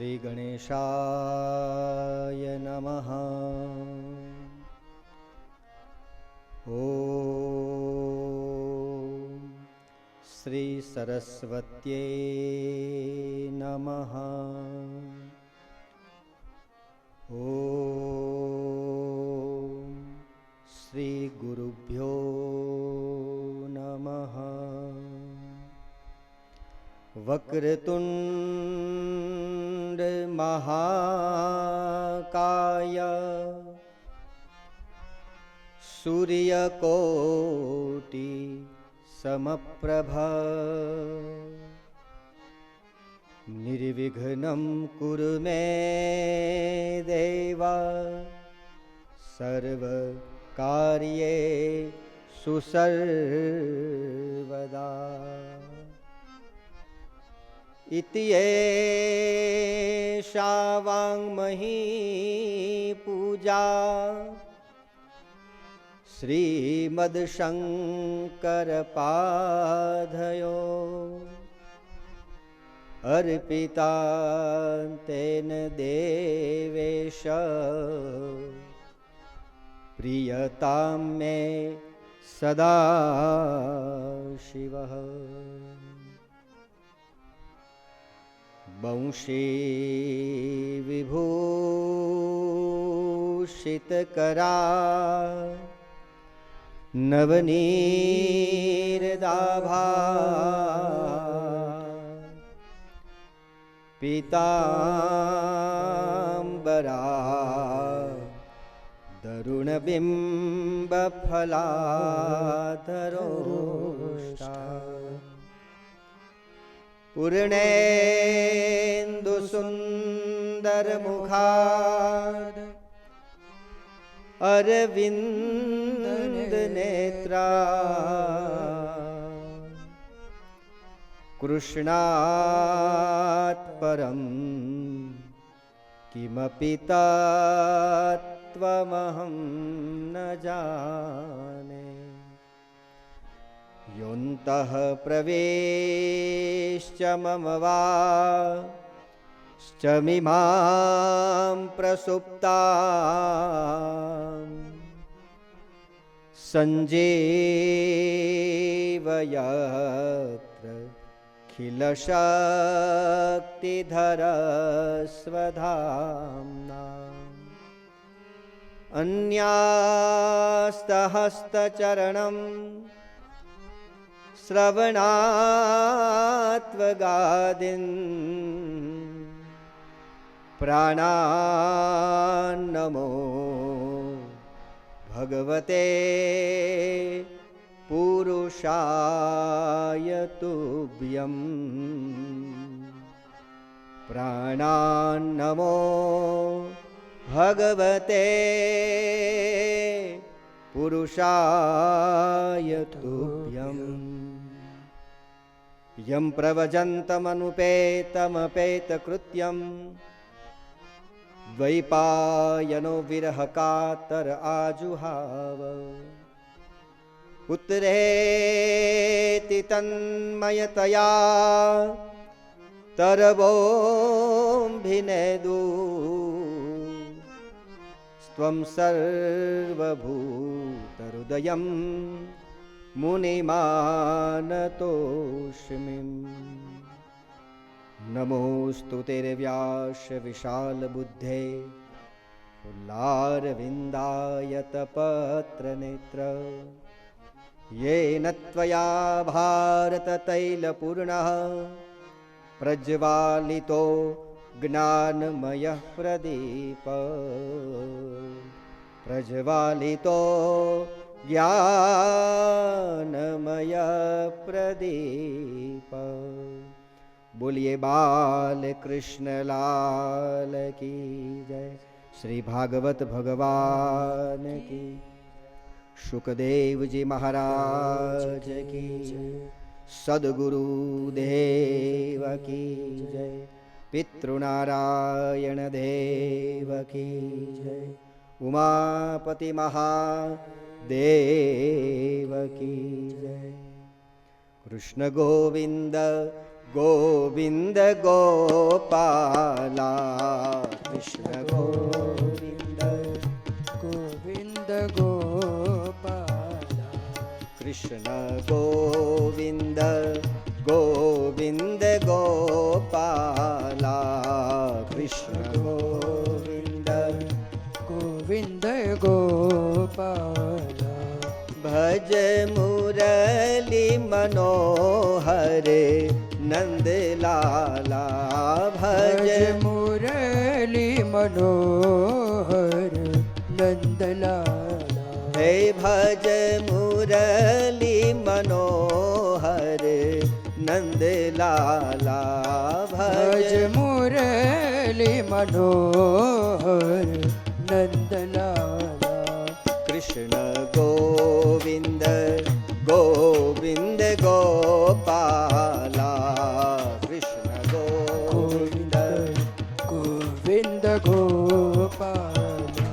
श्री गणेशाय नमः। ओम श्री सरस्वत्यै नमः। ओम श्री गुरुभ्यो नमः। वक्रतुंड महाकाय सूर्यकोटि समप्रभ निर्विघ्नं कुरु मे देव सर्वकार्येषु सर्वदा। इति एषा वाङ्मयी पूजा श्रीमद्शङ्करपादयो अर्पिता तेन देवेश प्रीयतां मे सदा शिवः। वंशी विभूषितकरा नवनीरदाभा पीताम्बरा दरुणबिम्बफलाधरोष्टा पूर्णेन्दुसुन्दरमुखाद् अरविन्दनेत्रा कृष्णात् परं किमपि तत्त्वमहं न जाने। योऽन्तः प्रवेश्य मम वाचमिमां प्रसुप्तां सञ्जीवयत्र अखिलशक्तिधरस्वधाम्ना। अन्यास्तहस्तचरणं श्रवणात्वगादीन् प्राणान्नमो भगवते पुरुषाय तुभ्यं। प्राणान्नमो भगवते पुरुषाय तुभ्यम्। यं प्रव्रजन्तमनुपेतमपेतकृत्यं द्वैपायनो विरहकातर आजुहाव। पुत्रेति तन्मयतया तरवोऽभिनेदु त्वं सर्वभूतहृदयं मुनिमानतोऽस्मि। नमोऽस्तु ते व्यास विशालबुद्धे फुल्लारविन्दायतपत्रनेत्र। येन त्वया भारततैलपूर्णः प्रज्वालितो ज्ञानमयः प्रदीप। प्रज्वालितो ज्ञानमय प्रदीप। बोलिए बाल कृष्ण लाल की जय। श्री भागवत भगवान की। शुकदेव जी महाराज की जय। सद्गुरु देव की जय। पितृनारायण देव की जय। उमापति महादेव की जय। कृष्ण गोविंद गोविंद गोपाला कृष्ण गोविंद गोविंद गोपाला कृष्ण गोविंद गोविंद गोपाला कृष्ण गोविंद गोविंद गोपाला भज मुरली मनोहर नंद लाला भज मुरली मनोहर नंदलाला हे भज मुरली मनोहर नंद लाला भज मुरली मनोहर नंदलाला कृष्ण गोविंद गोविंद गोपाला कृष्ण गोविंद गोविंद गोपाला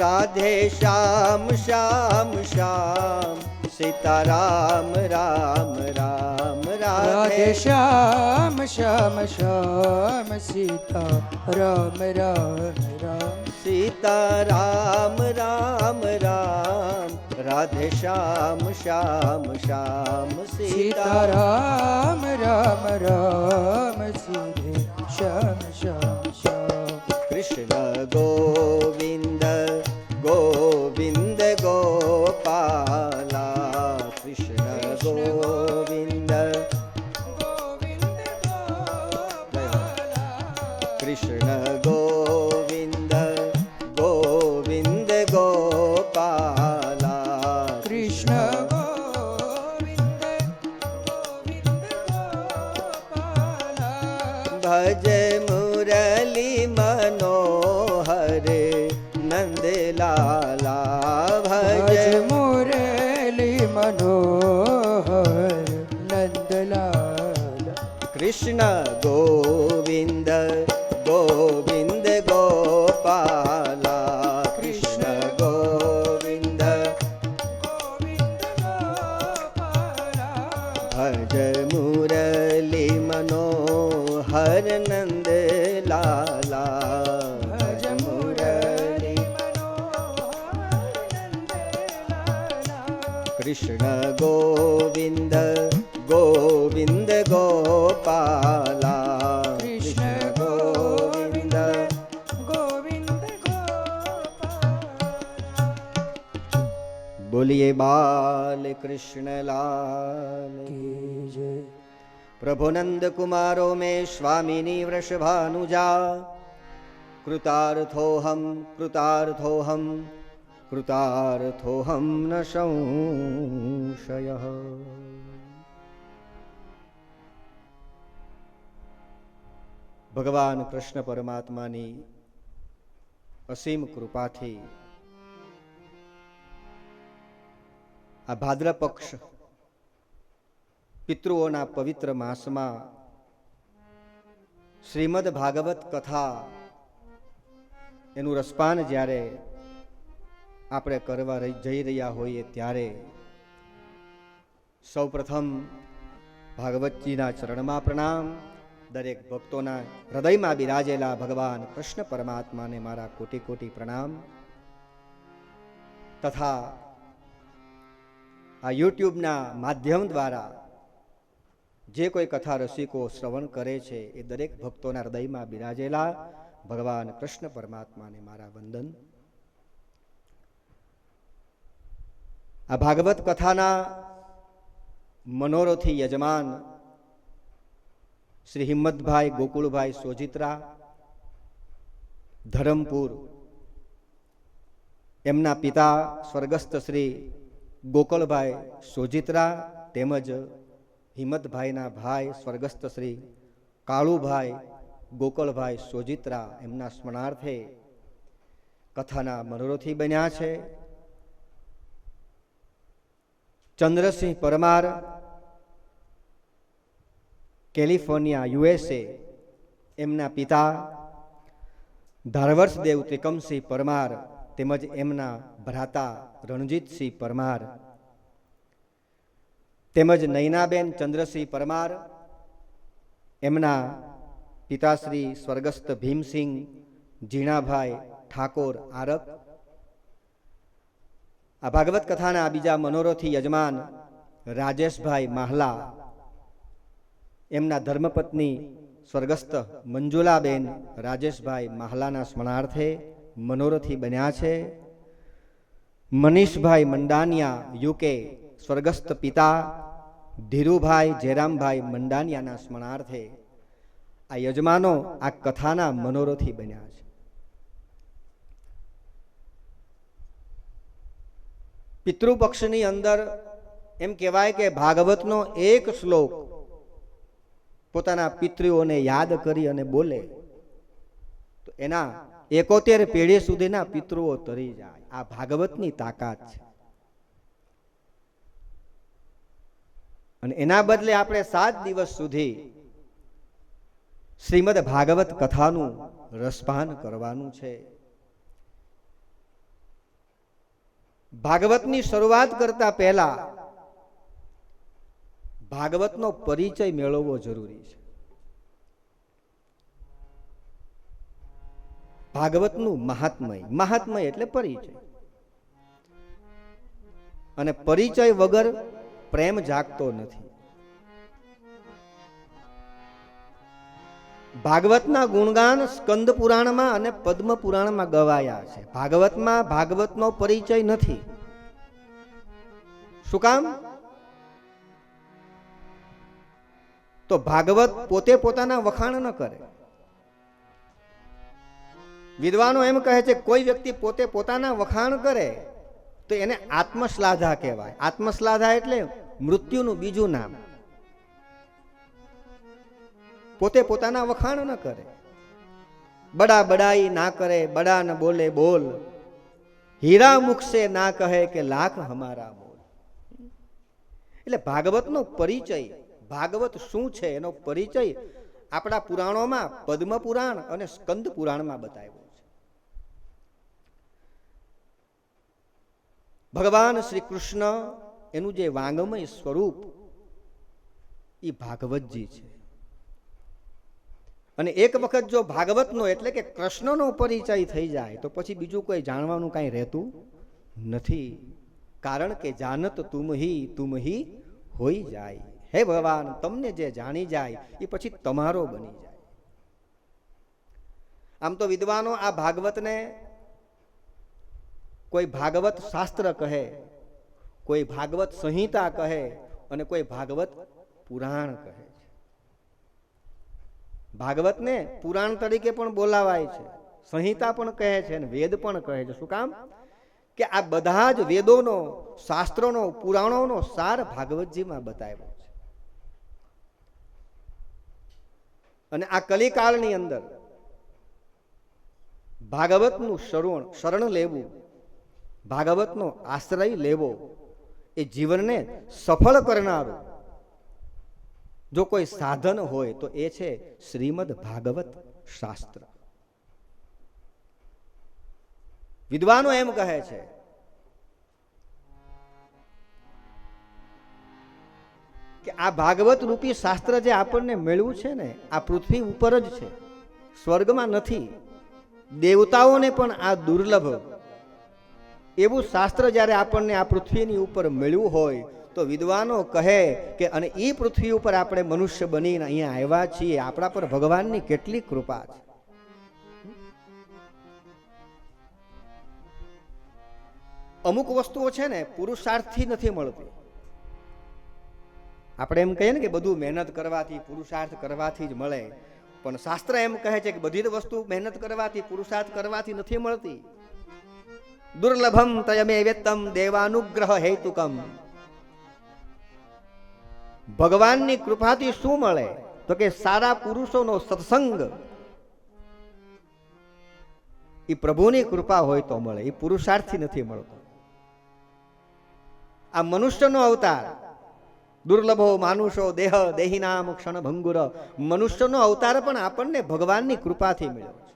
राधे श्याम श्याम श्याम सीताराम राम राम राधे श्याम श्याम श्याम सीता राम राम राम सीता राम राम राम राधे श्याम श्याम श्याम सीता राम राम राम सीधे श्याम श्याम श्याम कृष्ण गोविंद गोविंद गोपाला कृष्ण गोविंद कृष्ण गोविंद गोविंद गोपाला कृष्ण गोविंद गोविंद गोपाला भज मुरली मनोहर नंद लाला भज मुरली मनोहर नंदलाला कृष्ण गोविंद गोविंद गोपाला कृष्ण गोविंद गोविंद गोपाला भज मुरली मनोहर नंद लाला भज मुरली मनोहर नंदलाला कृष्ण गोविंद गोविंद गोपाला कृष्ण गोविंद गोविंद गोपाला बोलिए बाल कृष्ण लाल की जय प्रभुनंद कुमारो में स्वामिनी वृषभानुजा कृतार्थोहम कृतार्थोहम कृतार्थोहम न संशयः। ભગવાન કૃષ્ણ પરમાત્માની અસીમ કૃપાથી આ ભાદ્ર પક્ષ પિતૃઓના પવિત્ર માસમાં શ્રીમદ ભાગવત કથા એનું રસપાન જ્યારે આપણે કરવા જઈ રહ્યા હોઈએ ત્યારે સૌપ્રથમ ભાગવતજીના ચરણમાં પ્રણામ, દરેક ભક્તોના હૃદયમાં બિરાજેલા ભગવાન કૃષ્ણ પરમાત્માને મારા કોટી કોટી પ્રણામ તથા આ યુટ્યુબના માધ્યમ દ્વારા જે કોઈ કથા રસિકો શ્રવણ કરે છે એ દરેક ભક્તોના હૃદયમાં બિરાજેલા ભગવાન કૃષ્ણ પરમાત્માને મારા વંદન. આ ભાગવત કથાના મનોરથી યજમાન શ્રી હિંમતભાઈ ગોકુળભાઈ સોજિત્રા ધરમપુર, એમના પિતા સ્વર્ગસ્થ શ્રી ગોકળભાઈ સોજિત્રા તેમજ હિંમતભાઈના ભાઈ સ્વર્ગસ્થ શ્રી કાળુભાઈ ગોકળભાઈ સોજિત્રા એમના સ્મરણાર્થે કથાના મનોરથી બન્યા છે. ચંદ્રસિંહ પરમાર કેલિફોર્નિયા USA, એમના પિતા ધારવર્ષદેવ ત્રિકમસિંહ પરમાર તેમજ એમના ભ્રાતા રણજીતસિંહ પરમાર તેમજ નૈનાબેન ચંદ્રસિંહ પરમાર એમના પિતાશ્રી સ્વર્ગસ્થ ભીમસિંહ જીણાભાઈ ઠાકોર આરક, આ ભાગવત કથાના બીજા મનોરથી યજમાન રાજેશભાઈ માહલા, એમના ધર્મપત્ની સ્વર્ગસ્થ મંજુલાબેન રાજેશભાઈ માહલાના સ્મરણાર્થે મનોરથી બન્યા છે. મનીષભાઈ મંડાનિયા યુકે, સ્વર્ગસ્થ પિતા ધીરુભાઈ જયરામભાઈ મંડાનિયાના સ્મરણાર્થે આ યજમાનો આ કથાના મનોરથી બન્યા છે. પિતૃપક્ષની અંદર એમ કહેવાય કે ભાગવતનો એક શ્લોક પોતાના પિતૃઓને યાદ કરી અને બોલે તો એના 71 પેઢી સુધીના પિતૃઓ તરી જાય. આ ભાગવતની તાકાત છે. અને એના બદલે આપણે 7 દિવસ સુધી શ્રીમદ ભાગવત કથાનું રસપાન કરવાનું છે. ભાગવતની શરૂઆત કરતા પહેલા ભાગવતનો પરિચય મેળવવો જરૂરી છે. ભાગવતનું મહાત્મય એટલે પરિચય, અને પરિચય વગર પ્રેમ જાગતો નથી. ભાગવતના ગુણગાન સ્કંદ પુરાણમાં અને પદ્મ પુરાણમાં ગવાયા છે. ભાગવતમાં ભાગવતનો પરિચય નથી. શું કામ? તો ભાગવત પોતે પોતાના વખાણ ન કરે. વિદ્વાનો એમ કહે છે કોઈ વ્યક્તિ પોતે પોતાના વખાણ કરે તો એને આત્મશ્લાઘા કહેવાય. આત્મશ્લાઘા એટલે મૃત્યુનું બીજું નામ. પોતે પોતાના વખાણ ન કરે, બડા બડાઈ ના કરે, બડા ન બોલે બોલ, હીરા મુખ સે ના કહે કે લાખ હમારા બોલ. એટલે ભાગવતનો પરિચય, ભાગવત શું છે એનો પરિચય આપણા પુરાણોમાં પદ્મ પુરાણ અને સ્કંદ પુરાણમાં બતાવ્યો છે. ભગવાન શ્રી કૃષ્ણ એનું જે વાંગમય સ્વરૂપ એ ભાગવતજી છે. અને એક વખત જો ભાગવતનો એટલે કે કૃષ્ણનો પરિચય થઈ જાય તો પછી બીજું કોઈ જાણવાનું કાંઈ રહેતું નથી. કારણ કે જાનત તુમ હી હોઈ જાય. હે ભગવાન, તમને જે જાણી જાય એ પછી તમારો બની જાય. આમ તો વિદ્વાનો આ ભાગવતને કોઈ ભાગવત શાસ્ત્ર કહે, કોઈ ભાગવત સંહિતા કહે અને કોઈ ભાગવત પુરાણ કહે છે. ભાગવતને પુરાણ તરીકે પણ બોલાવાય છે, સંહિતા પણ કહે છે અને વેદ પણ કહે છે. શું કામ? કે આ બધા જ વેદોનો, શાસ્ત્રોનો, પુરાણોનો સાર ભાગવતજીમાં બતાવ્યો છે. અને આ કલિકાળની અંદર ભાગવતનું શરણ લેવું, ભાગવતનો આશ્રય લેવો એ જીવનને સફળ કરનારું જો કોઈ સાધન હોય તો એ છે શ્રીમદ ભાગવત શાસ્ત્ર. વિદ્વાનો એમ કહે છે કે આ ભાગવત રૂપી શાસ્ત્ર જે આપણને મળ્યું છે ને, આ પૃથ્વી ઉપર જ છે, સ્વર્ગમાં નથી. દેવતાઓને પણ આ દુર્લભ એવું શાસ્ત્ર જ્યારે આપણને આ પૃથ્વીની ઉપર મળ્યું હોય તો વિદ્વાનો કહે કે અને એ પૃથ્વી ઉપર આપણે મનુષ્ય બનીને અહીંયા આવ્યા છીએ, આપણા પર ભગવાનની કેટલી કૃપા છે. અમુક વસ્તુઓ છે ને પુરુષાર્થથી નથી મળતી. આપણે એમ કહીએ ને કે બધું મહેનત કરવાથી, પુરુષાર્થ કરવાથી જ મળે, પણ શાસ્ત્ર એમ કહે છે કે બધી જ વસ્તુ મહેનત કરવાથી, પુરુષાર્થ કરવાથી નથી મળતી. દુર્લભમ તયમે વેત્તમ દેવાનુગ્રહ હેતુકમ. ભગવાનની કૃપાથી શું મળે? તો કે સારા પુરુષોનો સત્સંગ. એ પ્રભુની કૃપા હોય તો મળે, એ પુરુષાર્થથી નથી મળતો. આ મનુષ્યનો અવતાર, દુર્લભો માનુષો દેહ દેહિનામ ક્ષણ ભંગુર, મનુષ્યનો અવતાર પણ આપણને ભગવાનની કૃપાથી મળ્યો છે.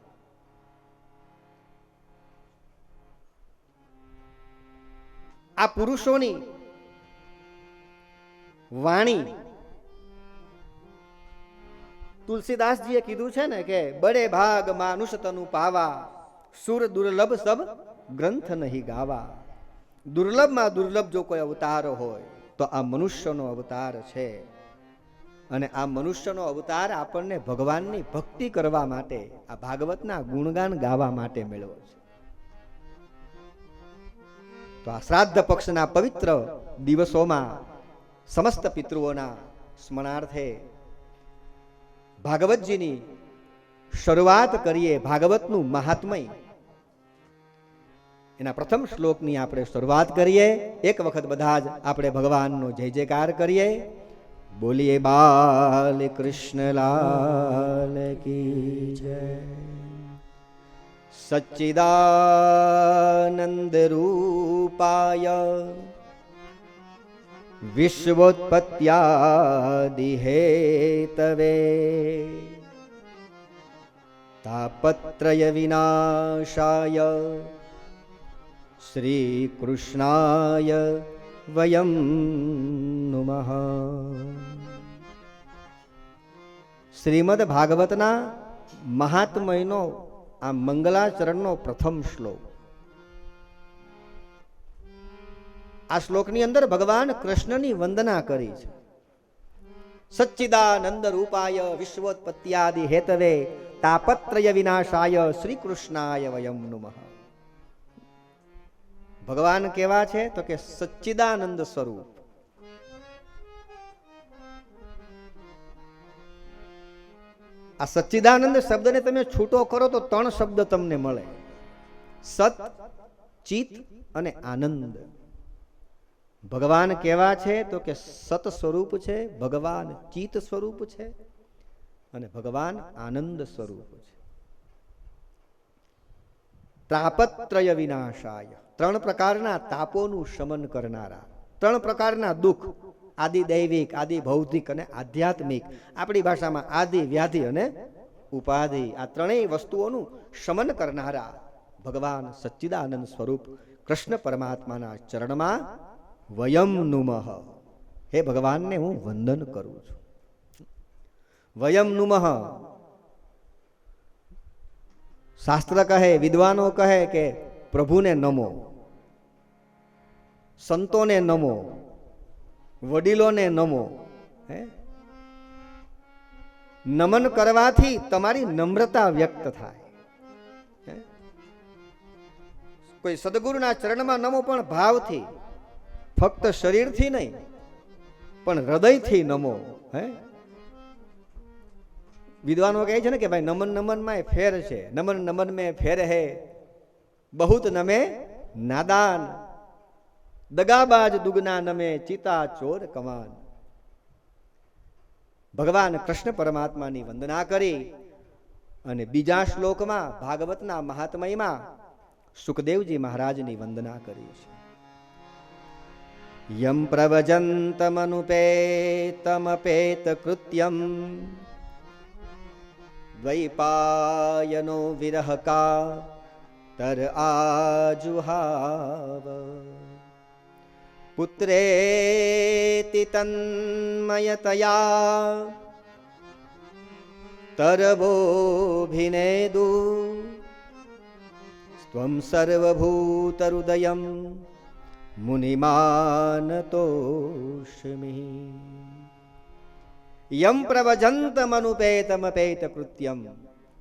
આ પુરુષોની વાણી તુલસીદાસજીએ કીધું છે ને કે બડે ભાગ માનુષ તનુ પાવા, સુર દુર્લભ સબ ગ્રંથ નહીં ગાવા. દુર્લભમાં દુર્લભ જો કોઈ અવતાર હોય તો આ મનુષ્યનો અવતાર છે. અને આ મનુષ્યનો અવતાર આપણને ભગવાનની ભક્તિ કરવા માટે, આ ભાગવતના ગુણગાન ગાવા માટે મેળવ્યો છે. તો આ શ્રાદ્ધ પક્ષના પવિત્ર દિવસોમાં સમસ્ત પિતૃઓના સ્મરણાર્થે ભાગવતજીની શરૂઆત કરીએ. ભાગવતનું મહાત્મય એના પ્રથમ શ્લોકની આપણે શરૂઆત કરીએ. એક વખત બધા જ આપણે ભગવાનનો જય જયકાર કરીએ. બોલીએ બાલ કૃષ્ણ લાલ કી જય. સચ્ચિદાનંદ રૂપાય વિશ્વોત્પત્યાદિ હેતવે તાપત્રય વિનાશાય શ્રી કૃષ્ણાય વયમ નુમઃ. શ્રીમદ ભાગવતના મહાત્મયનો આ મંગલાચરણનો પ્રથમ શ્લોક. આ શ્લોકની અંદર ભગવાન કૃષ્ણની વંદના કરી છે. સચ્ચિદાનંદ રૂપાય વિશ્વોત્પત્યાદિ હેતવે તાપત્રય વિનાશાય શ્રી કૃષ્ણાય વયમ નુમઃ. ભગવાન કેવા છે તો કે સચ્ચિદાનંદ સ્વરૂપ. આ સચ્ચિદાનંદ શબ્દને તમે છૂટો કરો તો 3 શબ્દ તમને મળે: સત, ચિત અને આનંદ. ભગવાન કેવા છે તો કે સત સ્વરૂપ છે, ભગવાન ચિત સ્વરૂપ છે અને ભગવાન આનંદ સ્વરૂપ છે. તાપત્રય વિનાશાય, 3 પ્રકારના તાપોનું શમન કરનારા, 3 પ્રકારના દુઃખ, આદિ દૈવિક, આદિ ભૌતિક અને આધ્યાત્મિક. આપણી ભાષામાં આદિ, વ્યાધિ અને ઉપાધિ, આ 3 વસ્તુઓનું શમન કરનારા ભગવાન સચ્ચિદાનંદ સ્વરૂપ કૃષ્ણ પરમાત્માના ચરણમાં વયમ નુમઃ. હે ભગવાનને હું વંદન કરું છું. વયમ નુમઃ. શાસ્ત્ર કહે, વિદ્વાનો કહે કે પ્રભુને નમો, સંતોને નમો, વડીલોને નમો. નમન કરવાથી તમારી નમ્રતા વ્યક્ત થાય. કોઈ સદગુરુના ચરણમાં નમો પણ ભાવથી, ફક્ત શરીરથી નહીં પણ હૃદયથી નમો. વિદ્વાનો કહે છે ને કે ભાઈ નમન નમન માં ફેર છે. નમન નમન में फेर है बहुत नमे नादान, દગાબાજ દુગના નમે ચિતા ચોર કમાન. ભગવાન કૃષ્ણ પરમાત્માની વંદના કરી અને બીજા શ્લોકમાં ભાગવતના મહાત્મયમાં સુખદેવજી મહારાજની વંદના કરી છે. યમ પ્રવજંતમનુપેતમપેત કૃત્યમ દ્વૈપાયનો વિરહકા તર આજુહાવ પુત્રેતિ તન્મયતયા તરવોભિનેદુ સ્ત્વં સર્વભૂતહૃદયં મુનિમાનતોષમિ. યમ પ્રવજંતમનુપેતમપેત કૃત્યમ.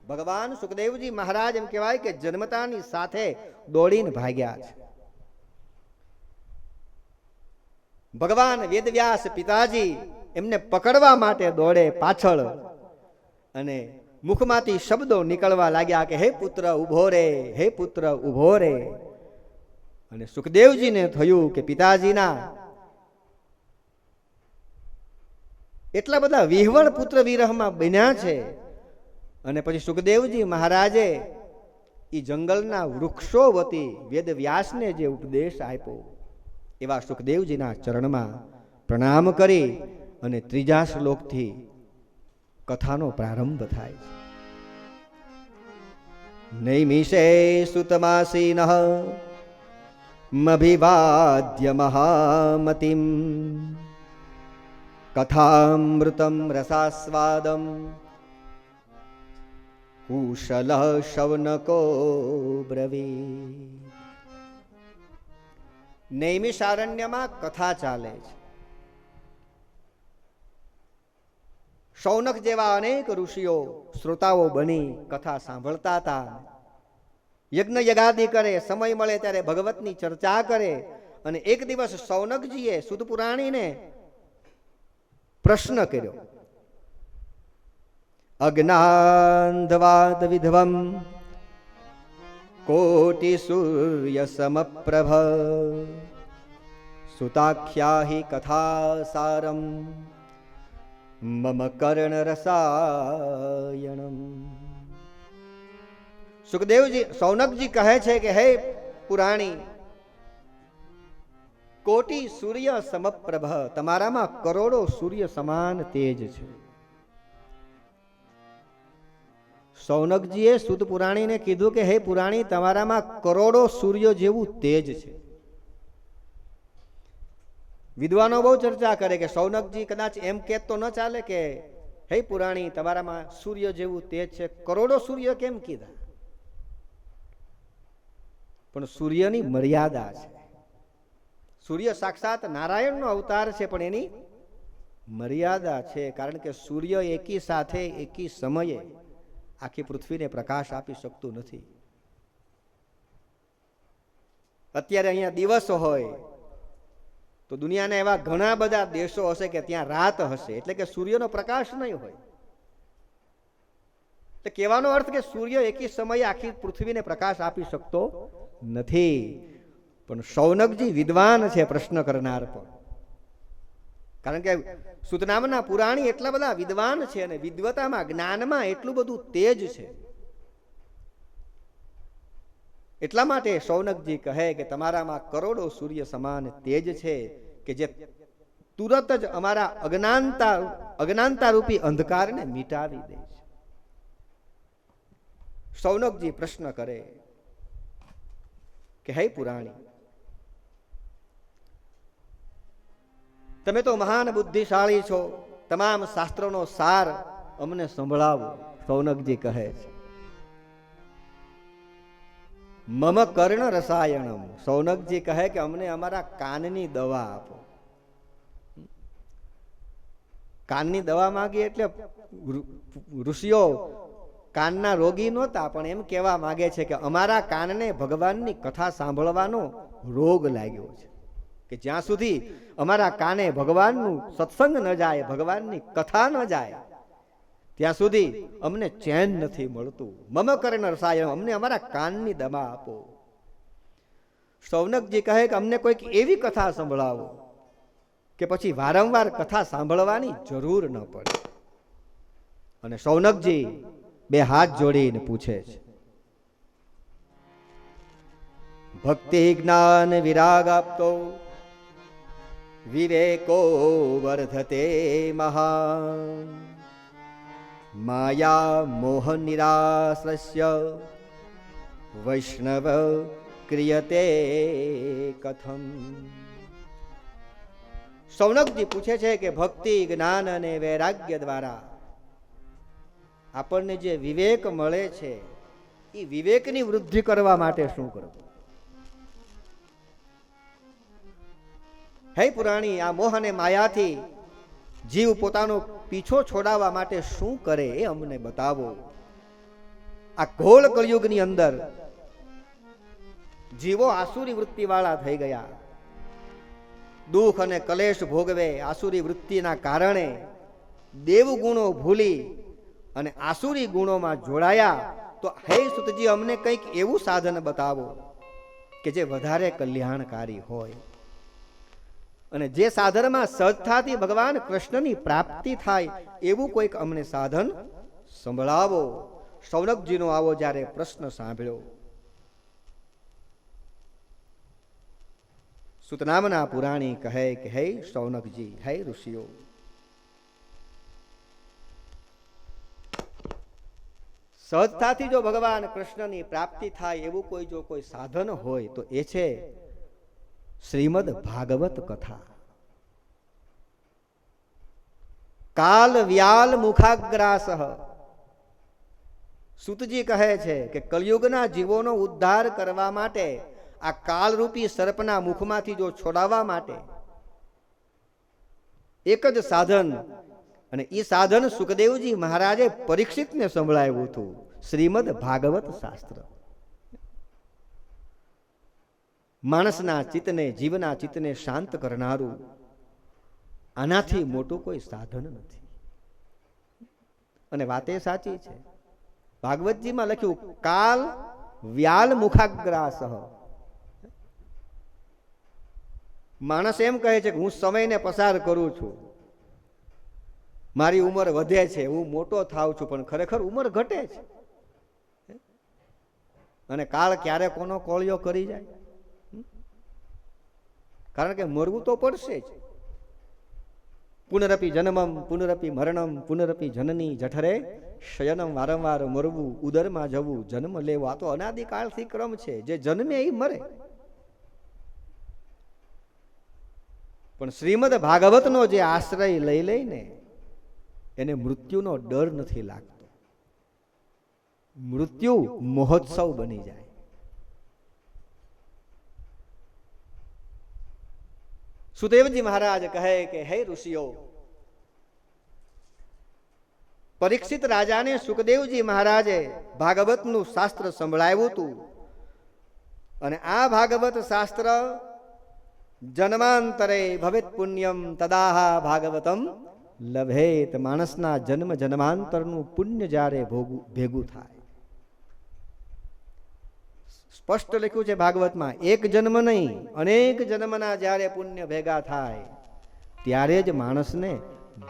ભગવાન સુખદેવજી મહારાજ એમ કહેવાય કે જન્મતાની સાથે દોડીને ભાગ્યા છે. ભગવાન વેદવ્યાસ પિતાજી એમને પકડવા માટે દોડે પાછળ અને મુખમાંથી શબ્દો નીકળવા લાગ્યા કે હે પુત્ર ઉભો રે, હે પુત્ર ઉભો રે. અને સુખદેવજીને થયું કે પિતાજીના એટલા બધા વિહવળ પુત્ર વિરહમાં બન્યા છે. અને પછી સુખદેવજી મહારાજે એ જંગલના વૃક્ષો વતી વેદવ્યાસને જે ઉપદેશ આપ્યો એવા સુખદેવજીના ચરણમાં પ્રણામ કરી અને 3જા શ્લોકથી કથાનો પ્રારંભ થાય છે. નૈમિષે સુતમાસીનઃ મભિવાદ્ય મહામતિમ કથામૃતમ રસાસ્વાદમ કુશલ શૌનકો બ્રવી. નૈમિષારણ્યમાં કથા ચાલે છે. શૌનક જેવા અનેક ઋષિઓ શ્રોતાઓ બની કથા સાંભળતા હતા. યજ્ઞ યગાદિ કરે, સમય મળે ત્યારે ભગવતની ચર્ચા કરે. અને એક દિવસ શૌનકજીએ સુત પુરાણીને પ્રશ્ન કર્યો. અજ્ઞાંધવાદ વિધવમ કોટિ સૂર્ય સમપ્રભ સુતાખ્યાહી કથા સારમ મમ કર્ણ રસાયણમ. સુખદેવજી શૌનકજી કહે છે કે હે પુરાણી, કોટી સૂર્ય સમપ્રભ, તમારામાં કરોડો સૂર્ય સમાન તેજ છે. શૌનકજીએ સુત પુરાણીને કીધું કે હે પુરાણી, તમારામાં કરોડો સૂર્ય જેવું તેજ છે. વિદ્વાનો બહુ ચર્ચા કરે કે શૌનકજી કદાચ એમ કહેત તો ન ચાલે કે હે પુરાણી, તમારામાં સૂર્ય જેવું તેજ છે. કરોડો સૂર્ય કેમ કીધા? પણ સૂર્યની મર્યાદા છે. સૂર્ય સાક્ષાત નારાયણનો અવતાર છે, પણ એની મર્યાદા છે. કારણ કે સૂર્ય એકી સાથે એકી સમયે આખી પૃથ્વીને પ્રકાશ આપી શકતું નથી. અત્યારે અહીંયા દિવસ હોય તો દુનિયાના એવા ઘણા બધા દેશો હશે કે ત્યાં રાત હશે, એટલે કે સૂર્યનો પ્રકાશ નહીં હોય. એટલે કહેવાનો અર્થ કે સૂર્ય એકી સમયે આખી પૃથ્વીને પ્રકાશ આપી શકતો નથી. પણ શૌનકજી વિદ્વાન છે, પ્રશ્ન કરનાર પણ. કારણ કે સુતનામના પુરાણી એટલા બધા વિદ્વાન છે અને વિદ્વતામાં, જ્ઞાનમાં એટલું બધું તેજ છે. એટલા માટે શૌનકજી કહે કે તમારામાં કરોડો સૂર્ય સમાન તેજ છે કે જે તુરત જ અમારા અજ્ઞાનતા રૂપી અંધકારને મિટાવી દે છે. શૌનકજી પ્રશ્ન કરે કે હે પુરાણી, તમે તો મહાન બુદ્ધિશાળી છો, તમામ શાસ્ત્રોનો સાર અમને સંભળાવો. શૌનકજી કહે છે મમ કર્ણ રસાયણમ. શૌનકજી કહે કે અમને અમારા કાનની દવા આપો. કાનની દવા માંગી એટલે ઋષિઓ કાનના રોગી નહોતા, પણ એમ કહેવા માંગે છે કે અમારા કાનને ભગવાનની કથા સાંભળવાનો રોગ લાગ્યો છે, કે જ્યાં સુધી અમારા કાને ભગવાનનું સત્સંગ ન જાય, ભગવાનની કથા ન જાય, ત્યાં સુધી અમને ચેન નથી મળતું. મમ કર્ણ રસાયણ, અમને અમારા કાનની દવા આપો. શૌનકજી કહે કે અમને કોઈક એવી કથા સંભળાવો કે પછી વારંવાર કથા સાંભળવાની જરૂર ન પડે. અને શૌનકજી બે હાથ જોડીને પૂછે છે ભક્તિ જ્ઞાન વિરાગ આપતો વિવેકો વર્ધતે મહાન માયા મોહ નિરાશ્રસ્ય વૈષ્ણવ ક્રિયતે કથમ. શૌનકજી પૂછે છે કે ભક્તિ જ્ઞાન અને વૈરાગ્ય દ્વારા આપણને જે વિવેક મળે છે એ વિવેકની વૃદ્ધિ કરવા માટે શું કરવું? હે પુરાણી, આ મોહ અને માયાથી જીવ પોતાનો પીછો છોડાવવા માટે શું કરે એ અમને બતાવો. આ ઘોળ કળિયુગની અંદર જીવો આસુરી વૃત્તિ વાળા થઈ ગયા. દુઃખ અને કલેશ ભોગવે આસુરી વૃત્તિના કારણે દેવ ગુણો ભૂલી અને આસુરી ગુણોમાં જોડાયા. તો હે સુતજી, અમને કંઈક એવું સાધન બતાવો કે જે વધારે કલ્યાણકારી હોય, અને જે સાધનમાં સહજતાથી ભગવાન કૃષ્ણની પ્રાપ્તિ થાય એવું કોઈક અમને સાધન સંભળાવો. શૌનકજીનો આવો જ્યારે પ્રશ્ન સાંભળ્યો, સુતનામના પુરાણી કહે કે હે શૌનકજી, હે ઋષિઓ, સહજતાથી જો ભગવાન કૃષ્ણની પ્રાપ્તિ થાય એવું જો કોઈ સાધન હોય તો એ છે શ્રીમદ ભાગવત કથા. કાલ વ્યાલ મુખાગ્રાસહ. સૂતજી કહે છે કે કલયુગના જીવોનો ઉદ્ધાર કરવા માટે આ કાળરૂપી સર્પના મુખમાંથી જો છોડાવવા માટે એક જ સાધન, અને એ સાધન સુખદેવજી મહારાજે પરીક્ષિતને સંભળાવ્યું હતું, શ્રીમદ ભાગવત શાસ્ત્ર. માણસના ચિત્તને, જીવના ચિત્તને શાંત કરનારું આનાથી મોટું કોઈ સાધન નથી. અને વાત એ સાચી છે. ભાગવતજીમાં લખ્યું કાલ વ્યાલ મુખાગ્રાસહ. માણસ એમ કહે છે કે હું સમયને પસાર કરું છું, મારી ઉંમર વધે છે, હું મોટો થાવ છું, પણ ખરેખર ઉંમર ઘટે છે. અને કાળ ક્યારે કોનો કોળિયો કરી જાય, કારણ કે મરવું તો પડશે જ. પુનરપી જન્મમ પુનરપી મરણમ પુનરપી જનની જઠરે શયનમ, વારંવાર મરવું, ઉદરમાં જવું, જન્મ લેવો, આ તો અનાદિકાળથી ક્રમ છે. જે જન્મે એ મરે. પણ શ્રીમદ ભાગવતનો જે આશ્રય લઈ લઈને એને મૃત્યુનો ડર નથી લાગતો. મૃત્યુ મહોત્સવ બની જાય. સુદેવજી મહારાજ કહે કે હે ઋષિઓ, પરીક્ષિત રાજાને સુખદેવજી મહારાજે ભાગવતનું શાસ્ત્ર સંભળાવ્યું હતું. અને આ ભાગવત શાસ્ત્ર જન્માંતરે ભવેત પુણ્યમ તદાહા ભાગવતમ લભેત. માણસના જન્મ જન્માંતરનું પુણ્ય જ્યારે ભેગું થાય. સ્પષ્ટ લખ્યું છે ભાગવતમાં, એક જન્મ નહીં, અનેક જન્મના જ્યારે પુણ્ય ભેગા થાય ત્યારે જ માણસને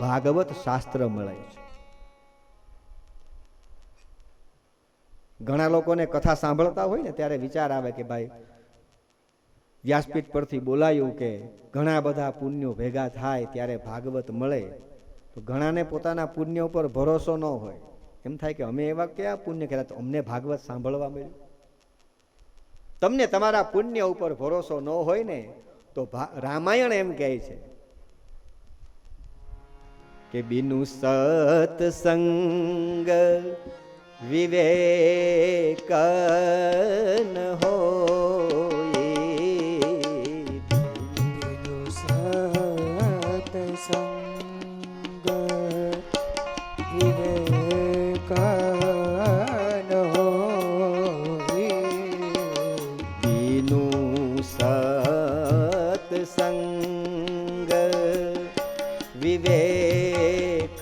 ભાગવત શાસ્ત્ર મળે છે. ઘણા લોકોને કથા સાંભળતા હોય ને ત્યારે વિચાર આવે કે ભાઈ વ્યાસપીઠ પરથી બોલાયું કે ઘણા બધા પુણ્યો ભેગા થાય ત્યારે ભાગવત મળે. તો ઘણાને પોતાના પુણ્ય ઉપર ભરોસો ન હોય. એમ થાય કે અમે એવા કયા પુણ્ય કર્યા તો અમને ભાગવત સાંભળવા મળ્યું. તમને તમારા પુણ્ય ઉપર ભરોસો ન હોય ને તો રામાયણ એમ કહે છે કે બિનુ સત્સંગ વિવેક ન હોય, બિનુ સત્સંગ વિવેક ન હોય, બિનુ સત્સંગ વિવેક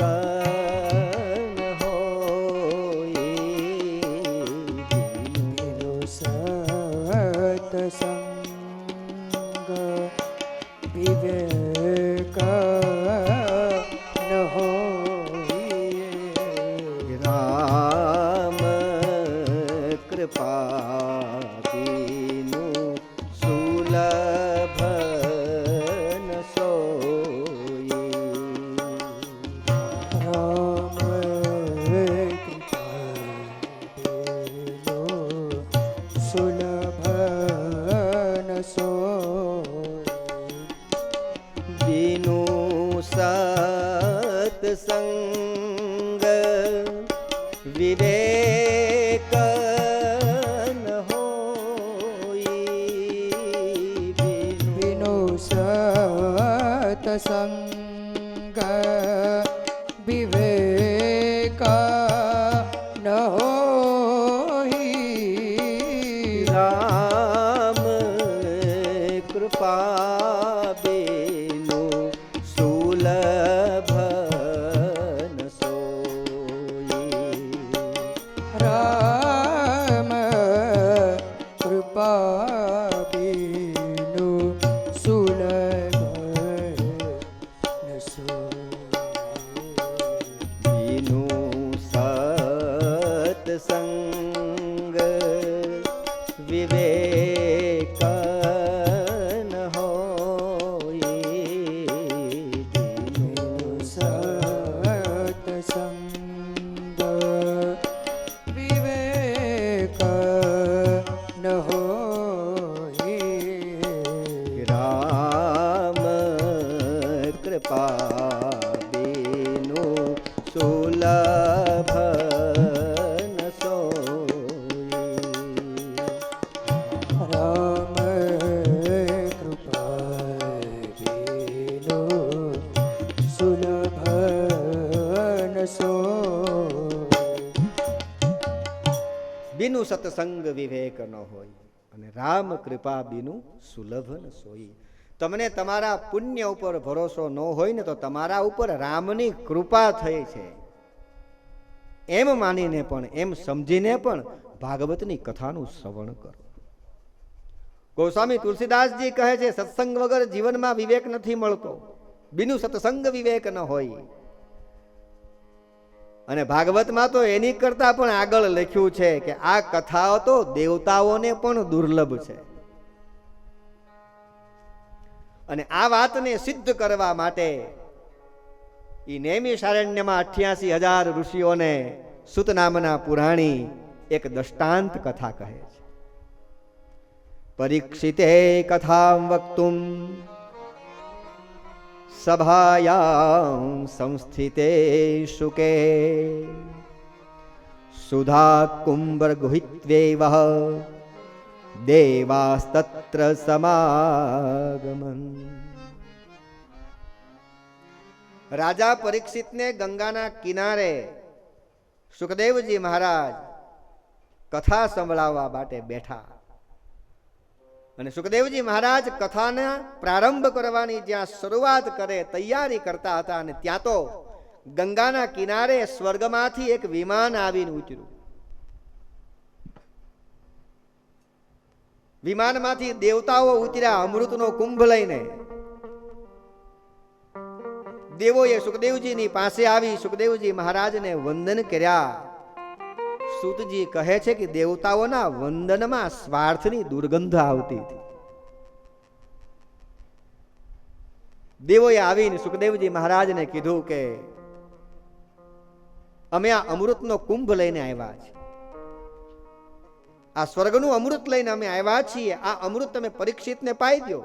ન હોય, બિનુ સત્સંગ વિવેક ન હોય. રામ કૃપા બિનુ સુલભ ન સોય, રામ કૃપા બિનુ સુલભ ન સોય. બિનુ સત્સંગ વિવેક ન હોય, બિનુ સત્સંગ વિવેક ન હોય. રામ કૃપા બિનુ સુલભ ન સોય, રામ કૃપા બિનુ સુલભ ન સોય. બિનુ સત્સંગ વિવેક ન હોય, બિનુ સત્સંગ વિવેક ન હોય. રામ કૃપા બિનુ સુલભ ન સોય. સત્સંગ વિવેક ન હોય, અને રામ કૃપા બીનું સુલભ ન સોઈ. તમને તમારા પુણ્ય ઉપર ભરોસો ન હોય ને તો તમારા ઉપર રામની કૃપા થઈ છે એમ માનીને પણ, એમ સમજીને પણ ભાગવતની કથાનું શ્રવણ કરો. ગોસ્વામી તુલસીદાસજી કહે છે, સત્સંગ વગર જીવનમાં વિવેક નથી મળતો, બીનું સત્સંગ વિવેક ન હોય. અને ભાગવતમાં તો એની કરતા પણ આગળ લખ્યું છે કે આ કથાઓ તો દેવતાઓને પણ દુર્લભ છે. અને આ વાતને સિદ્ધ કરવા માટે ઈ નૈમિષારણ્યમાં 88,000 ઋષિઓને સુત નામના પુરાણી એક દ્રષ્ટાંત કથા કહે છે. પરીક્ષિતે કથામ વક્તુમ સભાયામ સંસ્થિતે શુકે સુધા કુંભર ગુહિત્વેવ દેવાસ્તત્ર સમાગમન. રાજા પરીક્ષિતને ગંગાના કિનારે સુખદેવજી મહારાજ કથા સંભળાવવા માટે બેઠા. અને સુખદેવજી મહારાજ કથાના પ્રારંભ કરવાની જ્યાં શરૂઆત કરે તૈયારી કરતા હતા, અને ત્યાં તો ગંગાના કિનારે સ્વર્ગમાંથી એક વિમાન આવીને ઉતર્યું. વિમાનમાંથી દેવતાઓ ઉતર્યા અમૃતનો કુંભ લઈને. દેવોએ સુખદેવજીની પાસે આવી સુખદેવજી મહારાજને વંદન કર્યા. સૂતજી કહે છે કે દેવતાઓના વંદનમાં સ્વાર્થની દુર્ગંધ આવતી હતી. દેવોએ આવીને સુખદેવજી મહારાજને કીધું કે અમે આ અમૃતનો કુંભ લઈને આવ્યા છીએ, આ સ્વર્ગનું અમૃત લઈને અમે આવ્યા છીએ. આ અમૃત તમે પરીક્ષિતને પાઈ દો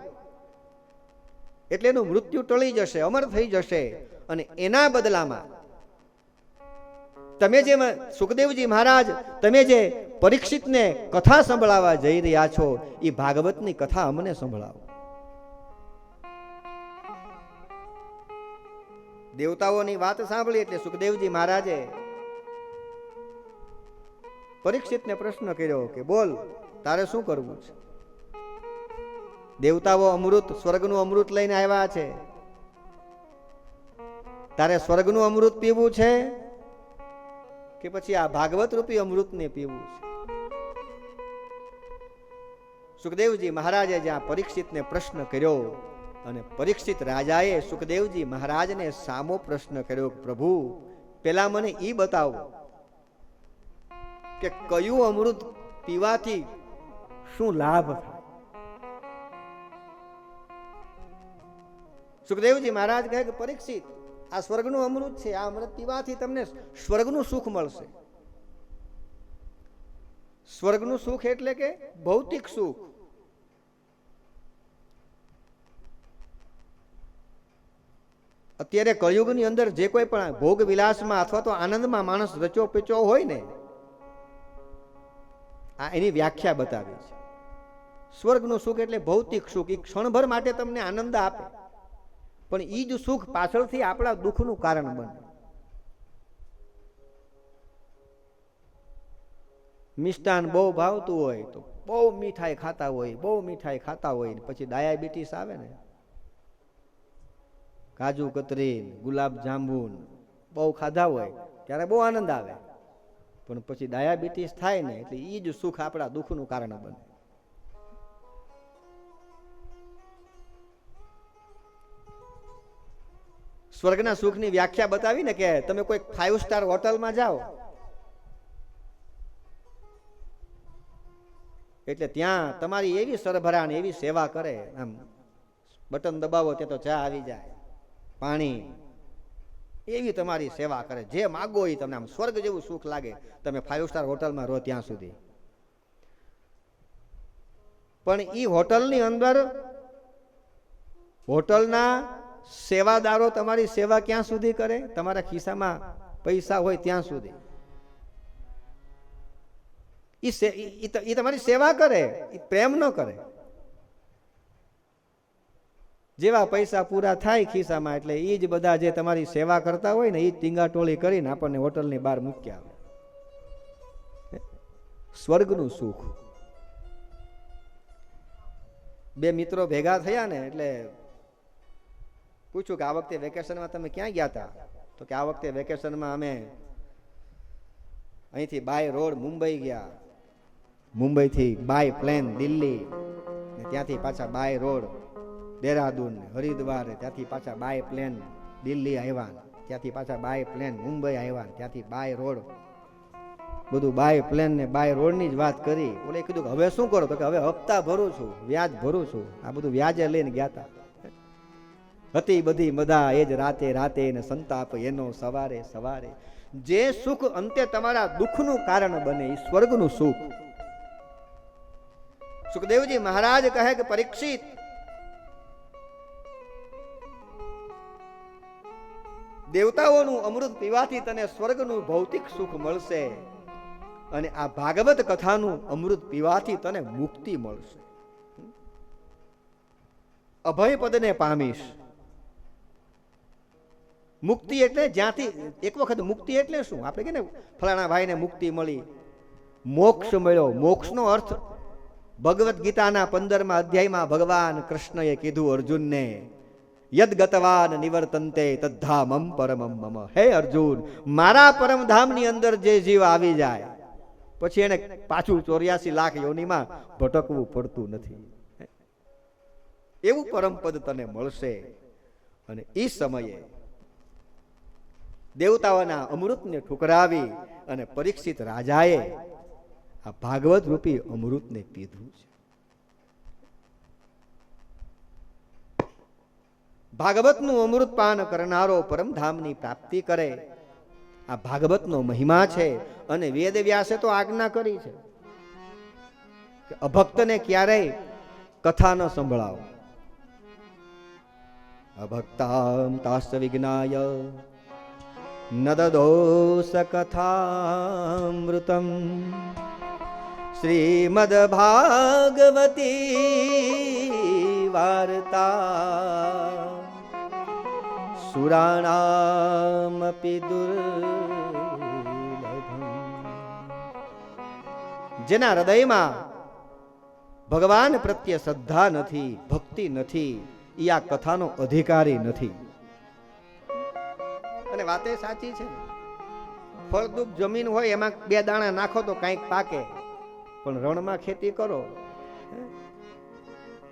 એટલે એનું મૃત્યુ ટળી જશે, અમર થઈ જશે. અને એના બદલામાં તમે જે સુખદેવજી મહારાજ તમે જે પરીક્ષિતને કથા સંભળાવવા જઈ રહ્યા છો એ ભાગવતની કથા અમને સંભળાવો. દેવતાઓની વાત સાંભળી એટલે સુખદેવજી મહારાજે પરીક્ષિતને પ્રશ્ન કર્યો કે બોલ, તારે શું કરવું છે? દેવતાઓ અમૃત, સ્વર્ગનું અમૃત લઈને આવ્યા છે, તારે સ્વર્ગનું અમૃત પીવું છે કે પછી આ ભાગવત રૂપી અમૃતને પીવું છે? સુખદેવજી મહારાજે જ્યાં પરીક્ષિતને પ્રશ્ન કર્યો, અને પરીક્ષિત રાજાએ સુખદેવજી મહારાજને સામો પ્રશ્ન કર્યો, પ્રભુ પેલા મને ઈ બતાવો કે કયું અમૃત પીવાથી શું લાભ થાય? સુખદેવજી મહારાજ કહે કે પરીક્ષિત, આ સ્વર્ગનું અમૃત છે, આ અમૃત પીવાથી તમને સ્વર્ગનું સુખ મળશે. સ્વર્ગનું સુખ એટલે કે ભૌતિક સુખ. અત્યારે કળયુગની અંદર જે કોઈ પણ ભોગ વિલાસમાં અથવા તો આનંદમાં માણસ રચો પીચો હોય ને, આ એની વ્યાખ્યા બતાવી છે. સ્વર્ગનું સુખ એટલે ભૌતિક સુખ, એ ક્ષણભર માટે તમને આનંદ આપે, પણ એ જ સુખ પાછળથી આપણા દુઃખનું કારણ બને. મિષ્ટાન બહુ ભાવતું હોય તો બહુ મીઠાઈ ખાતા હોય, બહુ મીઠાઈ ખાતા હોય, પછી ડાયાબિટીસ આવે ને, કાજુ કતરી, ગુલાબ જાંબુ બહુ ખાધા હોય ત્યારે બહુ આનંદ આવે, પણ પછી ડાયાબિટીસ થાય ને એટલે એ જ સુખ આપણા દુઃખનું કારણ બને. સ્વર્ગના સુખની વ્યાખ્યા બતાવી ને કે તમે કોઈ 5 સ્ટાર હોટલમાં જાઓ એટલે ત્યાં તમારી એવી સરભરા ને એવી સેવા કરે, આમ બટન દબાવો ત્યાં તો ચા આવી જાય, પાણી, એવી તમારી સેવા કરે, જે માગો એ તમને આમ સ્વર્ગ જેવું સુખ લાગે તમે 5 સ્ટાર હોટલમાં રહો ત્યાં સુધી. પણ એ હોટલની અંદર હોટલના સેવાદારો તમારી સેવા ક્યાં સુધી કરે? તમારા ખિસ્સામાં પૈસા હોય ત્યાં સુધી. એ તમારી સેવા કરે, એ પ્રેમ ન કરે. જેવા પૈસા પૂરા થાય ખિસ્સામાં એટલે એ જ બધા જે તમારી સેવા કરતા હોય ને એ જ ટીંગાટોળી કરીને આપણને હોટલની બહાર મૂકી આવે. સ્વર્ગનું સુખ. બે મિત્રો ભેગા થયા ને એટલે પૂછ્યું કે આ વખતે વેકેશનમાં તમે ક્યાં ગયા હતા? તો કે આ વખતે વેકેશનમાં અમે અહીંથી બાય રોડ મુંબઈ ગયા, મુંબઈથી બાય પ્લેન દિલ્હી, ને ત્યાંથી પાછા બાય રોડ દેહરાદૂન, હરિદ્વાર, ત્યાંથી પાછા બાય પ્લેન દિલ્હી આવ્યા, ત્યાંથી પાછા બાય પ્લેન મુંબઈ આવ્યા, ત્યાંથી બાય રોડ, બધું બાય પ્લેન ને બાય રોડની જ વાત કરી. ઓલે કીધું કે હવે શું કરો? તો કે હવે હપ્તા ભરું છું, વ્યાજ ભરું છું. આ બધું વ્યાજે લઈને ગયા હતા. હતી બધી મદા એ જ રાતે રાતે ને સંતાપ એનો સવારે સવારે. જે સુખ અંતે તમારા દુઃખનું કારણ બને એ સ્વર્ગનું સુખ. સુખદેવજી મહારાજ કહે કે પરીક્ષિત, દેવતાઓનું અમૃત પીવાથી તને સ્વર્ગનું ભૌતિક સુખ મળશે અને આ ભાગવત કથાનું અમૃત પીવાથી તને મુક્તિ મળશે. અભય પદને પામીશ. મુક્તિ એટલે જ્યાંથી એક વખત મુક્તિ એટલે શું? આપણે કે ને ફલાણા ભાઈને મુક્તિ મળી, મોક્ષ મળ્યો. મોક્ષનો અર્થ ભગવદ્ ગીતાના 15મા અધ્યાયમાં ભગવાન કૃષ્ણએ કીધું અર્જુનને, યદ ગતવાન નિવર્તન્તે તદ્ધામમ પરમમ મમ. હે અર્જુન, મારા પરમધામની અંદર જે જીવ આવી જાય પછી એને પાછું 84 લાખ યોનિમાં ભટકવું પડતું નથી. એવું પરમ પદ તને મળશે. અને એ સમયે દેવતાઓના અમૃતને ઠુકરાવી અને પરીક્ષિત રાજાએ આ ભાગવત રૂપી અમૃતને પીધું છે. ભાગવતનું અમૃત પાન કરનારો પરમધામની પ્રાપ્તિ કરે. આ ભાગવતનો મહિમા છે. અને વેદ વ્યાસે તો આજ્ઞા કરી છે કે અભક્તને ક્યારેય કથા ન સંભળાવો. અભક્તામ તાસ્ય વિજ્ઞાય ન દદોષ કથામૃતમ શ્રીમદ ભાગવતી વાર્તા સુરાણામપી દુર્લભમ. જેના હૃદયમાં ભગવાન પ્રત્યે શ્રદ્ધા નથી, ભક્તિ નથી, એ આ કથાનો અધિકારી નથી. અને વાતે સાચી છે. ફળદ્રુપ જમીન હોય એમાં 2 દાણા નાખો તો કંઈક પાકે, પણ રણમાં ખેતી કરો.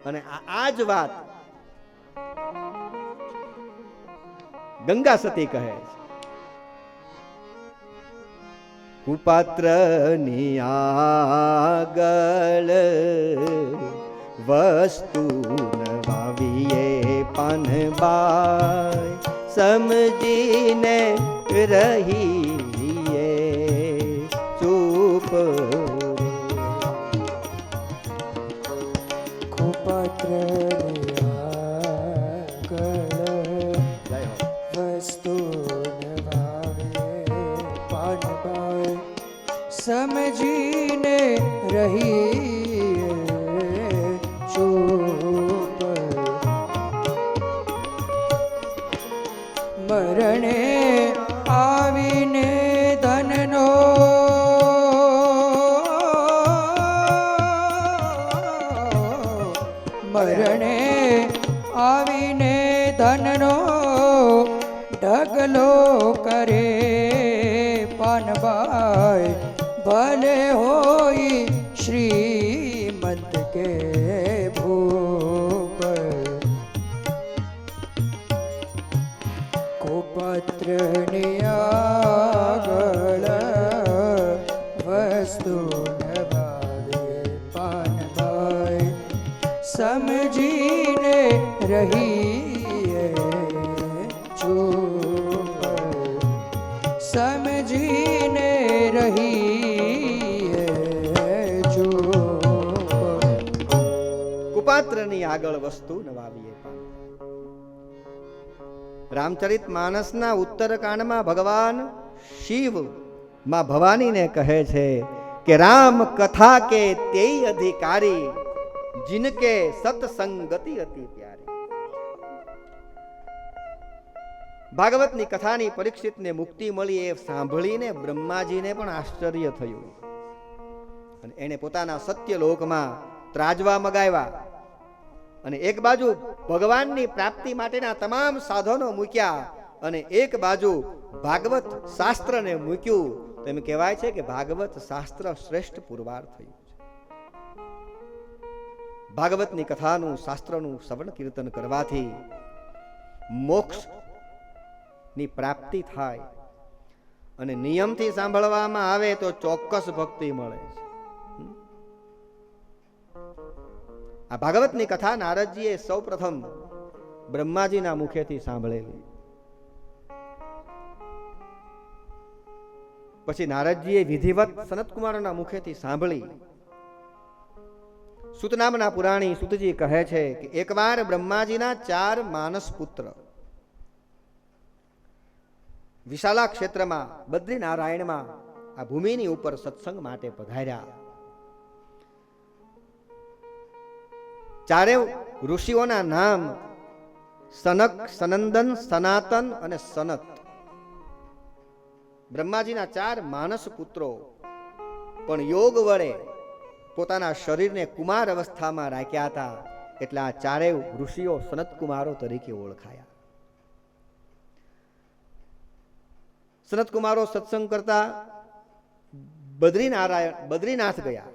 અને આ જ વાત ગંગા સતી કહે છે. કુપાત્ર ની આગળ વસ્તુ વાવીએ પાનબાઈ, સમજીને રહીએ ચૂપ. કુપાત્ર વસ્તુ પાનબાઈ, સમજીને રહીએ ચૂપ. મરણે આવીને ધનનો મરણે આવીને ધનનો ઢગલો કરે પાનબાઈ, ભલે હોય શ્રીમંત કે ભૂપ. કુપત્રની આગળ વસ્તુ નવાવે પાનબાઈ, સમજીને રહીએ ચૂપ. સમજીને રહીએ ચૂપ. કુપાત્રની આગળ વસ્તુ નવાવીએ. રામચરિત માનસના ઉત્તરકાંડમાં ભગવાન શિવ માં ભવાનીને કહે છે કે રામ કથા કે તેઈ અધિકારી, जिनके सत्संगति अति प्यारी. ભાગવતની કથાની પરીક્ષિતને મુક્તિ મળી એ સાંભળીને બ્રહ્માજીને પણ આશ્ચર્ય થયું. અને એને પોતાના સત્ય લોકમાં ત્રાજવા મગાવ્યા અને એક બાજુ ભગવાનની પ્રાપ્તિ માટેના તમામ સાધનો મૂક્યા અને એક બાજુ ભાગવત શાસ્ત્રને મૂક્યું. તો એમ કહેવાય છે કે ભાગવત શાસ્ત્ર શ્રેષ્ઠ પુરવાર થયું છે. ભાગવતની કથાનું શાસ્ત્રનું શ્રવણ કીર્તન કરવાથી મોક્ષ ની પ્રાપ્તિ થાય અને નિયમથી સાંભળવામાં આવે તો ચોક્કસ ભક્તિ મળે છે. આ ભાગવતની કથા નારદજીએ સૌ પ્રથમ બ્રહ્માજીના મુખેથી સાંભળેલી. પછી નારદજીએ વિધિવત સનતકુમારના મુખેથી સાંભળી. સુત નામના પુરાણી સુતજી કહે છે કે એકવાર બ્રહ્માજીના 4 માનસ પુત્ર વિશાલા ક્ષેત્રમાં બદ્રીનારાયણમાં આ ભૂમિની ઉપર સત્સંગ માટે પધાર્યા. 4 ઋષિઓના નામ સનક, સનંદન, સનાતન અને સનત. બ્રહ્માજીના 4 માનસ પુત્રો પણ યોગ વડે પોતાના શરીરને કુમાર અવસ્થામાં રાખ્યા હતા, એટલે આ 4 ઋષિઓ સનત કુમારો તરીકે ઓળખાયા. સનત કુમારો સત્સંગ કરતા બદ્રીનાથ ગયા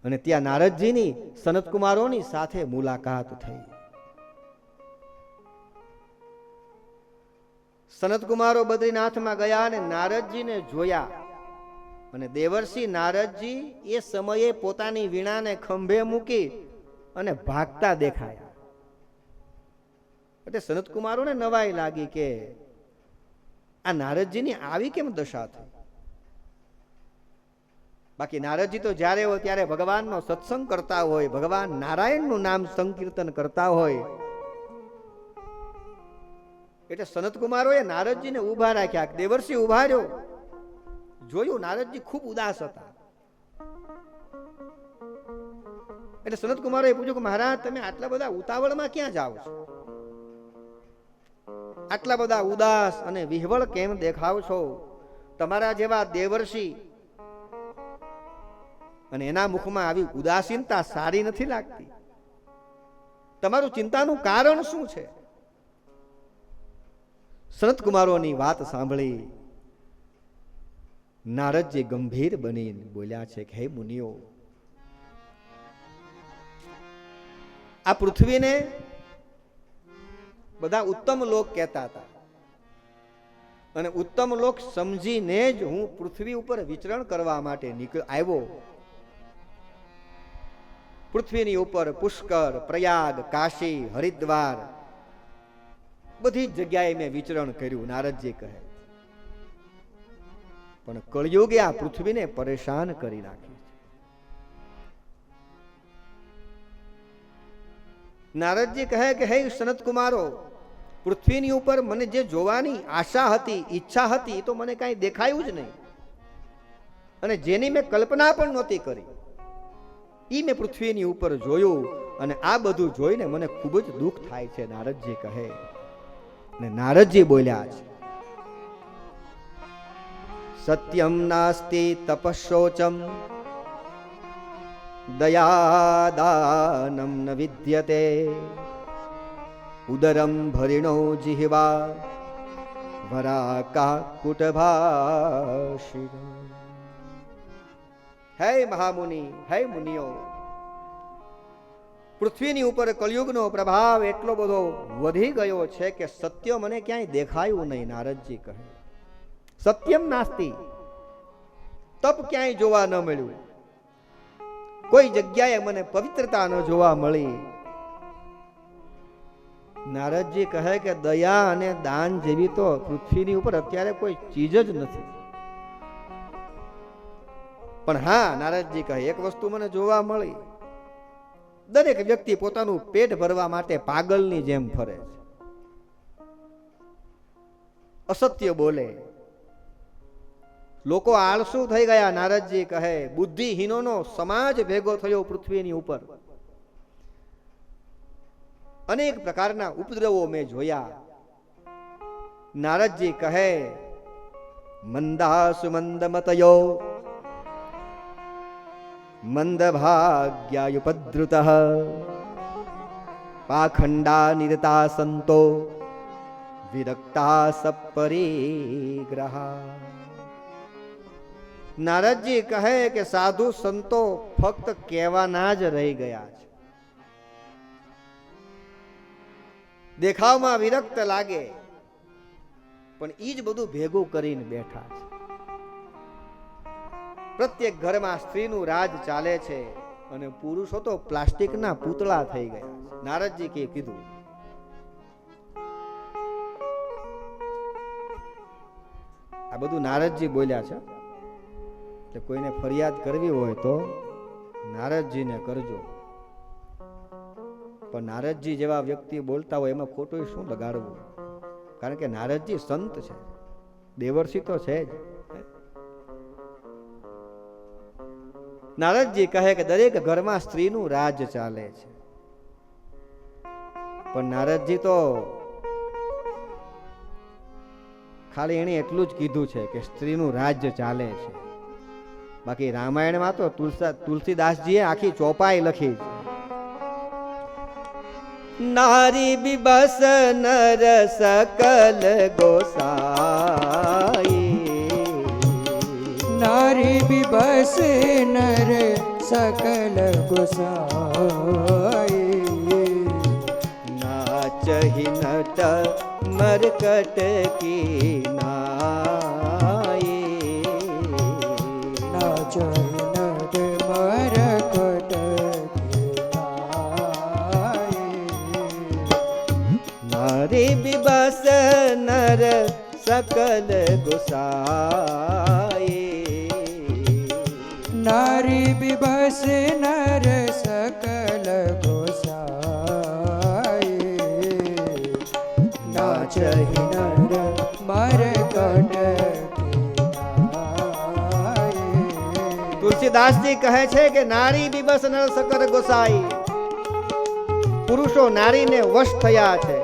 અને ત્યાં નારદજીની સનત કુમારોની સાથે મુલાકાત થઈ. સનત કુમારો બદ્રીનાથમાં ગયા અને નારદજીને જોયા અને દેવર્ષિ નારદજી એ સમયે પોતાની વીણાને ખંભે મૂકી અને ભાગતા દેખાયા. એટલે સનત કુમારોને નવાઈ લાગી કે આ નારદજીની આવી કેમ દશા થઈ. બાકી નારદજી તો જ્યારે હોય ત્યારે ભગવાનનો સત્સંગ કરતા હોય, ભગવાન નારાયણનું નામ સંકીર્તન કરતા હોય. એટલે સનત કુમારોએ નારદજીને ઊભા રાખ્યા. દેવર્ષિ ઊભા રહ્યો. જોયું નારદજી ખૂબ ઉદાસ હતા. એટલે સનત કુમારોએ પૂછ્યું કે મહારાજ, તમે આટલા બધા ઉતાવળમાં ક્યાં જાઓ છો? આટલા બધા ઉદાસ અને વિહવળ કેમ દેખાવ છો? તમારા જેવા દેવર્ષિ અને એના મુખમાં આવી ઉદાસીનતા સારી નથી લાગતી. તમારું ચિંતાનું કારણ શું છે? સનત કુમારોની વાત સાંભળી નારદજી ગંભીર બની બોલ્યા છે કે હે મુનિઓ, આ પૃથ્વીને બધા ઉત્તમ લોક કહેતા હતા અને ઉત્તમ લોક સમજીને જ હું પૃથ્વી ઉપર વિચરણ કરવા માટે આવ્યો. પૃથ્વીની ઉપર પુષ્કર, પ્રયાગ, કાશી, હરિદ્વાર બધી જ જગ્યાએ મેં વિચરણ કર્યું. નારદજી કહે પણ કળિયુગે આ પૃથ્વીને પરેશાન કરી નાખી છે. નારદજી કહે કે હે સનત કુમારો, પૃથ્વીની ઉપર મને જે જોવાની આશા હતી, ઈચ્છા હતી, એ તો મને કાંઈ દેખાયું જ નહીં. અને જેની મેં કલ્પના પણ નહોતી કરી ઈ મેં પૃથ્વીની ઉપર જોયું અને આ બધું જોઈને મને ખૂબ જ દુઃખ થાય છે. નારદજી કહે ને નારદજી બોલ્યા છે સત્યમ નાસ્તિ તપશોચમ દયાદાનમ ન વિદ્યતે ઉદરમ ભરિણો જિહ્વા વરાકા કુટભાષિ. હે મહામુનિ, હે મુનિઓ, પૃથ્વીની ઉપર કળિયુગનો પ્રભાવ એટલો બધો વધી ગયો છે કે સત્ય મને ક્યાંય દેખાયું નહીં. નારદજી કહે સત્યમ નાસ્તિ, તપ ક્યાંય જોવા ન મળ્યું, કોઈ જગ્યાએ મને પવિત્રતા ન જોવા મળી. નારદજી કહે કે દયા અને દાન જેવી તો પૃથ્વીની ઉપર અત્યારે કોઈ ચીજ જ નથી. પણ હા, નારદજી કહે એક વસ્તુ મને જોવા મળી. દરેક વ્યક્તિ પોતાનું પેટ ભરવા માટે પાગલની જેમ ફરે છે, અસત્ય બોલે, લોકો આળસુ થઈ ગયા. નારદજી કહે બુદ્ધિહીનોનો સમાજ ભેગો થયો પૃથ્વીની ઉપર. અનેક પ્રકારના ઉપદ્રવો મેં જોયા. નારદજી કહે મંદાસુ મંદમતયો મંદભાગ્યાયુપદ્રુતઃ પાખંડા નિરતા સંતો વિરક્તા સપરિગ્રહા. નારદજી કહે કે સાધુ સંતો ફક્ત કહેવાના જ રહી ગયા છે. દેખાવમાં વિરક્ત લાગે પણ ઈ જ બધું ભેગું કરીને બેઠા છે. પ્રત્યેક ઘરમાં સ્ત્રીનું રાજ ચાલે છે અને પુરુષો તો પ્લાસ્ટિકના પૂતળા થઈ ગયા છે. નારદજી કે કીધું આ બધું નારદજી બોલ્યા છે. એટલે કોઈને ફરિયાદ કરવી હોય તો નારદજીને કરજો. પણ નારદજી જેવા વ્યક્તિ બોલતા હોય એમાં ખોટું શું લગાડવું? કારણ કે નારદજી સંત છે, દેવર્ષિ તો છે જ. નારદજી કહે કે દરેક ઘરમાં સ્ત્રીનું રાજ ચાલે છે. પણ નારદજી તો ખાલી એને એટલું જ કીધું છે કે સ્ત્રીનું રાજ્ય ચાલે છે. બાકી રામાયણમાં તો તુલસીદાસજીએ આખી ચોપાઈ લખી છે. નારી બિબસ નર સકલ ગોસાઈ, નારી બિબસ નર સકલ ગોસાઈ, નાચહી નટ મરકટ કી નાઈ, નાચહી નટ મરકટ કી નાઈ. નારી બિબસ નર સકલ ગોસાઈ, નારી બિબસ નર સકલ ગોસાઈ, નાચહી નર મરકટ કી નાઈ. તુલસીદાસજી કહે છે કે નારી બિબસ નર સકલ ગોસાઈ, પુરુષો નારીને વશ થયા છે.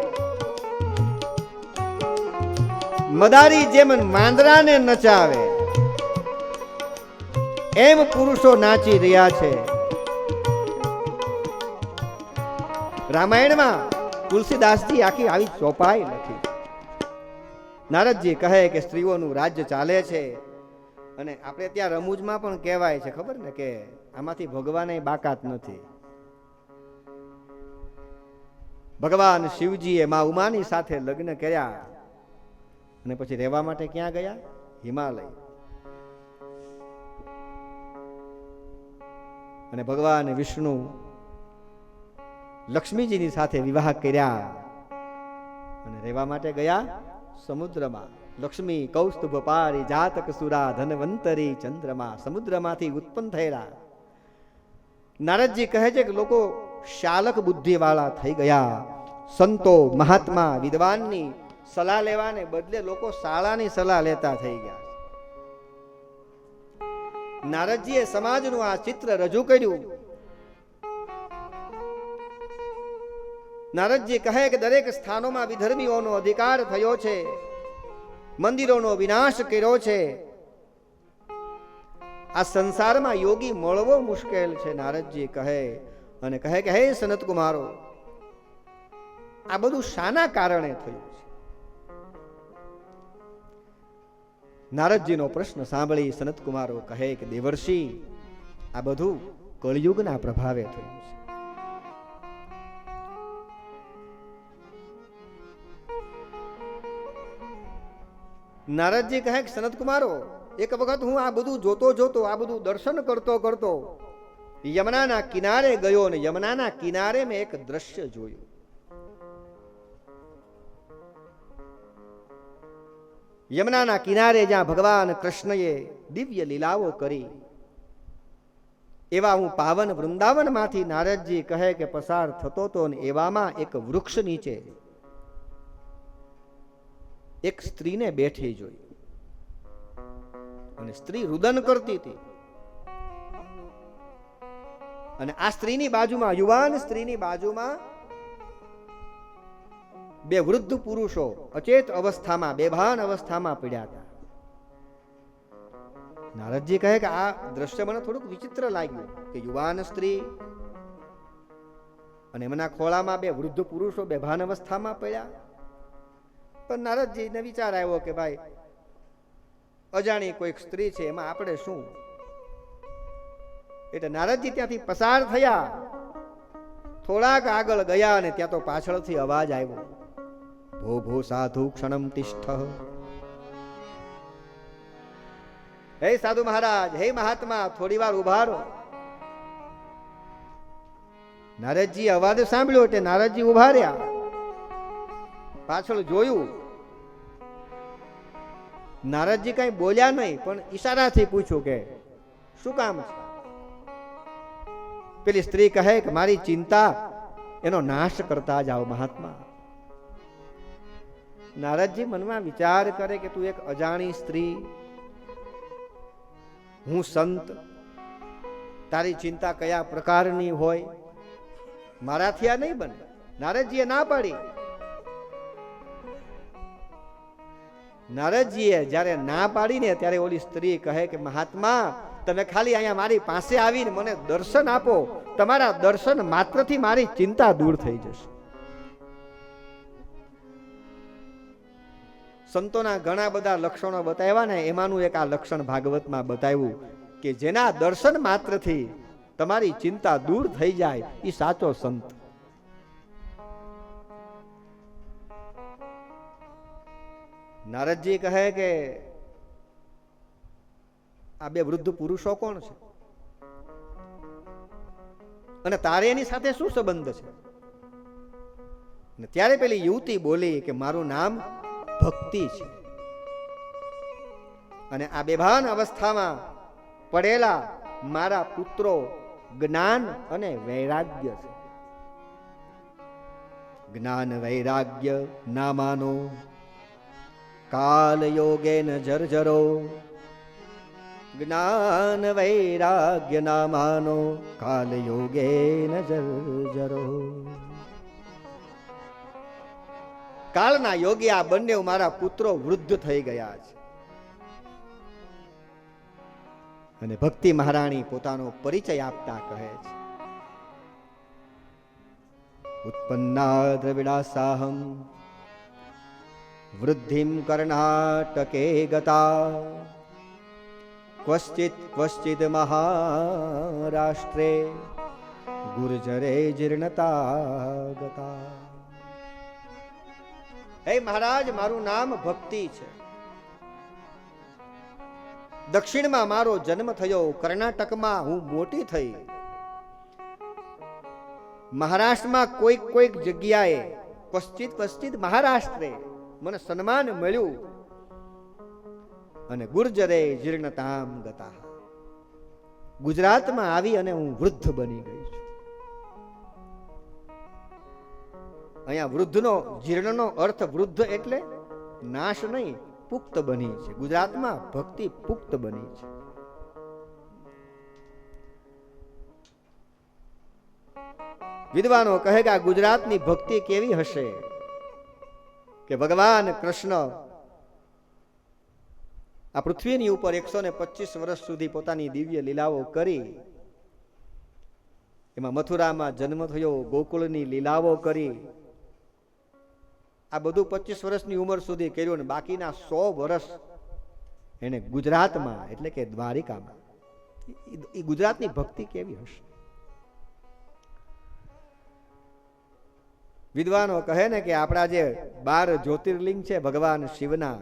મદારી જેમ માંદરાને નચાવે એમ પુરુષો નાચી રહ્યા છે. રામાયણમાં તુલસીદાસજી આખી આવી ચોપાઈ લખી. નારદજી કહે કે સ્ત્રીઓનું રાજ્ય ચાલે છે. અને આપણે ત્યાં રમૂજમાં પણ કહેવાય છે, ખબર ને, કે આમાંથી ભગવાને બાકાત નથી. ભગવાન શિવજીએ માં ઉમાની સાથે લગ્ન કર્યા અને પછી રહેવા માટે ક્યાં ગયા? હિમાલય. અને ભગવાન વિષ્ણુ લક્ષ્મીજીની સાથે વિવાહ કર્યા અને રહેવા માટે ગયા સમુદ્રમાં. લક્ષ્મી કૌસ્તુભ પારી જાતક સુરા ધનવંતરી ચંદ્રમા, સમુદ્રમાંથી ઉત્પન્ન થયેલા. નારદજી કહે છે કે લોકો શાલક બુદ્ધિ વાળા થઈ ગયા. સંતો મહાત્મા વિદ્વાનની સલાહ લેવાને બદલે લોકો શાળાની સલાહ લેતા થઈ ગયા. નારદજીએ સમાજનું આ ચિત્ર રજૂ કર્યું. નારદજી કહે કે દરેક સ્થાનોમાં વિધર્મીઓનો અધિકાર થયો છે, મંદિરોનો વિનાશ કર્યો છે. આ સંસારમાં યોગી મળવો મુશ્કેલ છે, નારદજી કહે. અને કહે કે હે સનત કુમારો, આ બધું શાના કારણે થયું છે? નારદજીનો પ્રશ્ન સાંભળી સનત કુમારો કહે કે દેવર્ષિ, આ બધું કળિયુગના પ્રભાવે થયું છે. નારદજી કહે કે સનત કુમારો, એક વખત હું આ બધું જોતો જોતો, આ બધું દર્શન કરતો કરતો યમુનાના કિનારે ગયો અને યમુનાના કિનારે મેં એક દ્રશ્ય જોયું. યમુનાના કિનારે જ્યાં ભગવાન કૃષ્ણએ દિવ્ય લીલાઓ કરી, એવા હું પાવન વૃંદાવનમાંથી નારદજી કહે કે પસાર થતો તો, ને એવામાં એક વૃક્ષ નીચે એક સ્ત્રીને બેઠી જોઈ. અને સ્ત્રી રુદન કરતી હતી. અને આ સ્ત્રીની બાજુમાં, યુવાન સ્ત્રીની બાજુમાં બે વૃદ્ધ પુરુષો અચેત અવસ્થામાં, બેભાન અવસ્થામાં પડ્યા હતા. નારદજી કહે કે આ દ્રશ્ય મને થોડુંક વિચિત્ર લાગ્યું કે યુવાન સ્ત્રી અને એમના ખોળામાં બે વૃદ્ધ પુરુષો બેભાન અવસ્થામાં પડ્યા. પણ નારદજીને વિચાર આવ્યો કે ભાઈ અજાણી કોઈક સ્ત્રી છે, એમાં આપણે શું. એટલે નારદજી ત્યાંથી પસાર થયા, થોડાક આગળ ગયા અને ત્યાં તો પાછળથી અવાજ આવ્યો, ભો ભો સાધુ ક્ષણમ તિષ્ઠ. હે સાધુ મહારાજ, હે મહાત્મા, થોડી વાર ઉભા રહો. નારદજી અવાજ સાંભળ્યો એટલે નારદજી ઉભા રહ્યા, પાછળ જોયું. નારદજી કઈ બોલ્યા નહીં, પણ ઈશારાથી પૂછ્યું કે શું કામ છે. પેલી સ્ત્રી કહે કે મારી ચિંતા એનો નાશ કરતા જાઓ મહાત્મા. નારદજી મનમાં વિચાર કરે કે તું એક અજાણી સ્ત્રી, હું સંત, તારી ચિંતા કયા પ્રકારની હોય, મારાથી આ નહીં બને. નારદજીએ ના પાડી. નારદજીએ જ્યારે ના પાડીને ત્યારે ઓલી સ્ત્રી કહે કે મહાત્મા, તમે ખાલી અહીંયા મારી પાસે આવીને મને દર્શન આપો, તમારા દર્શન માત્રથી મારી ચિંતા દૂર થઈ જશે. સંતોના ઘણા બધા લક્ષણો બતાવ્યા ને, એમાંનું એક આ લક્ષણ ભાગવતમાં બતાવ્યું કે જેના દર્શન માત્રથી તમારી ચિંતા દૂર થઈ જાય એ સાચો સંત. નારદજી કહે કે આ બે વૃદ્ધ પુરુષો કોણ છે અને તારે એની સાથે શું સંબંધ છે. ત્યારે પેલી યુવતી બોલી કે મારું નામ ભક્તિ છે અને આ બેભાન અવસ્થામાં પડેલા મારા પુત્રો જ્ઞાન અને વૈરાગ્ય છે. જ્ઞાન વૈરાગ્ય નામાનો કાલ યોગેન જર્જરો, જ્ઞાન વૈરાગ્ય નામાનો કાલ યોગેન જર્જરો. કાળના યોગી આ બંને મારા પુત્રો વૃદ્ધ થઈ ગયા છે. અને ભક્તિ મહારાણી પોતાનો પરિચય આપતા કહે છે, ઉત્પન્ના દ્રવિડાસાહમ વૃદ્ધિમ કર્ણાટકે ગતા, ક્વશ્ચિત મહારાષ્ટ્રે ગુર્જરે જીર્ણતા ગતા. હે મહારાજ, મારું નામ ભક્તિ છે. દક્ષિણમાં મારો જન્મ થયો, કર્ણાટકમાં હું મોટી થઈ, મહારાષ્ટ્રમાં કોઈક જગ્યાએ પશ્ચિત મહારાષ્ટ્રે મને સન્માન મળ્યું અને ગુર્જરે જીર્ણતામ ગતા, ગુજરાતમાં આવી અને હું વૃદ્ધ બની ગઈ છું. અહીંયા વૃદ્ધનો જીર્ણનો અર્થ વૃદ્ધ એટલે નાશ નહીં, પુખ્ત બની છે. ગુજરાતમાં ભક્તિ પુખ્ત બની છે. વિદ્વાનો કહે કે આ ગુજરાતની ભક્તિ કેવી હશે કે ભગવાન કૃષ્ણ આ પૃથ્વીની ઉપર 125 વર્ષ સુધી પોતાની દિવ્ય લીલાઓ કરી. એમાં મથુરામાં જન્મ થયો, ગોકુળની લીલાઓ કરી. આ બધું 25 વર્ષની ઉંમર સુધી કર્યું ને બાકીના 100 વર્ષ એને ગુજરાતમાં એટલે કે દ્વારિકામાં. એ ગુજરાતની ભક્તિ કેવી હશે. વિદ્વાનો કહે ને કે આપણા જે 12 જ્યોતિર્લિંગ છે ભગવાન શિવના,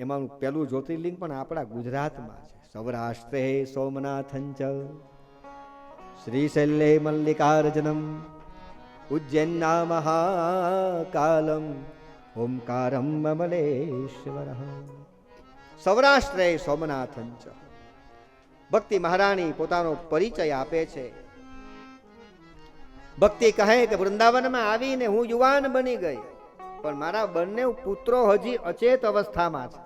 એમાં પેલું જ્યોતિર્લિંગ પણ આપણા ગુજરાતમાં છે. સૌરાષ્ટ્રે સોમનાથંચ, શ્રીશૈલે મલ્લિકાર્જુનમ, ઉજ્જૈના મહાકાલમ, ઓમકારમ મમલેશ્વર. સૌરાષ્ટ્રે સોમનાથંચ. ભક્તિ મહારાણી પોતાનો પરિચય આપે છે. ભક્તિ કહે કે વૃંદાવનમાં આવીને હું યુવાન બની ગઈ, પણ મારા બંને પુત્રો હજી અચેત અવસ્થામાં છે.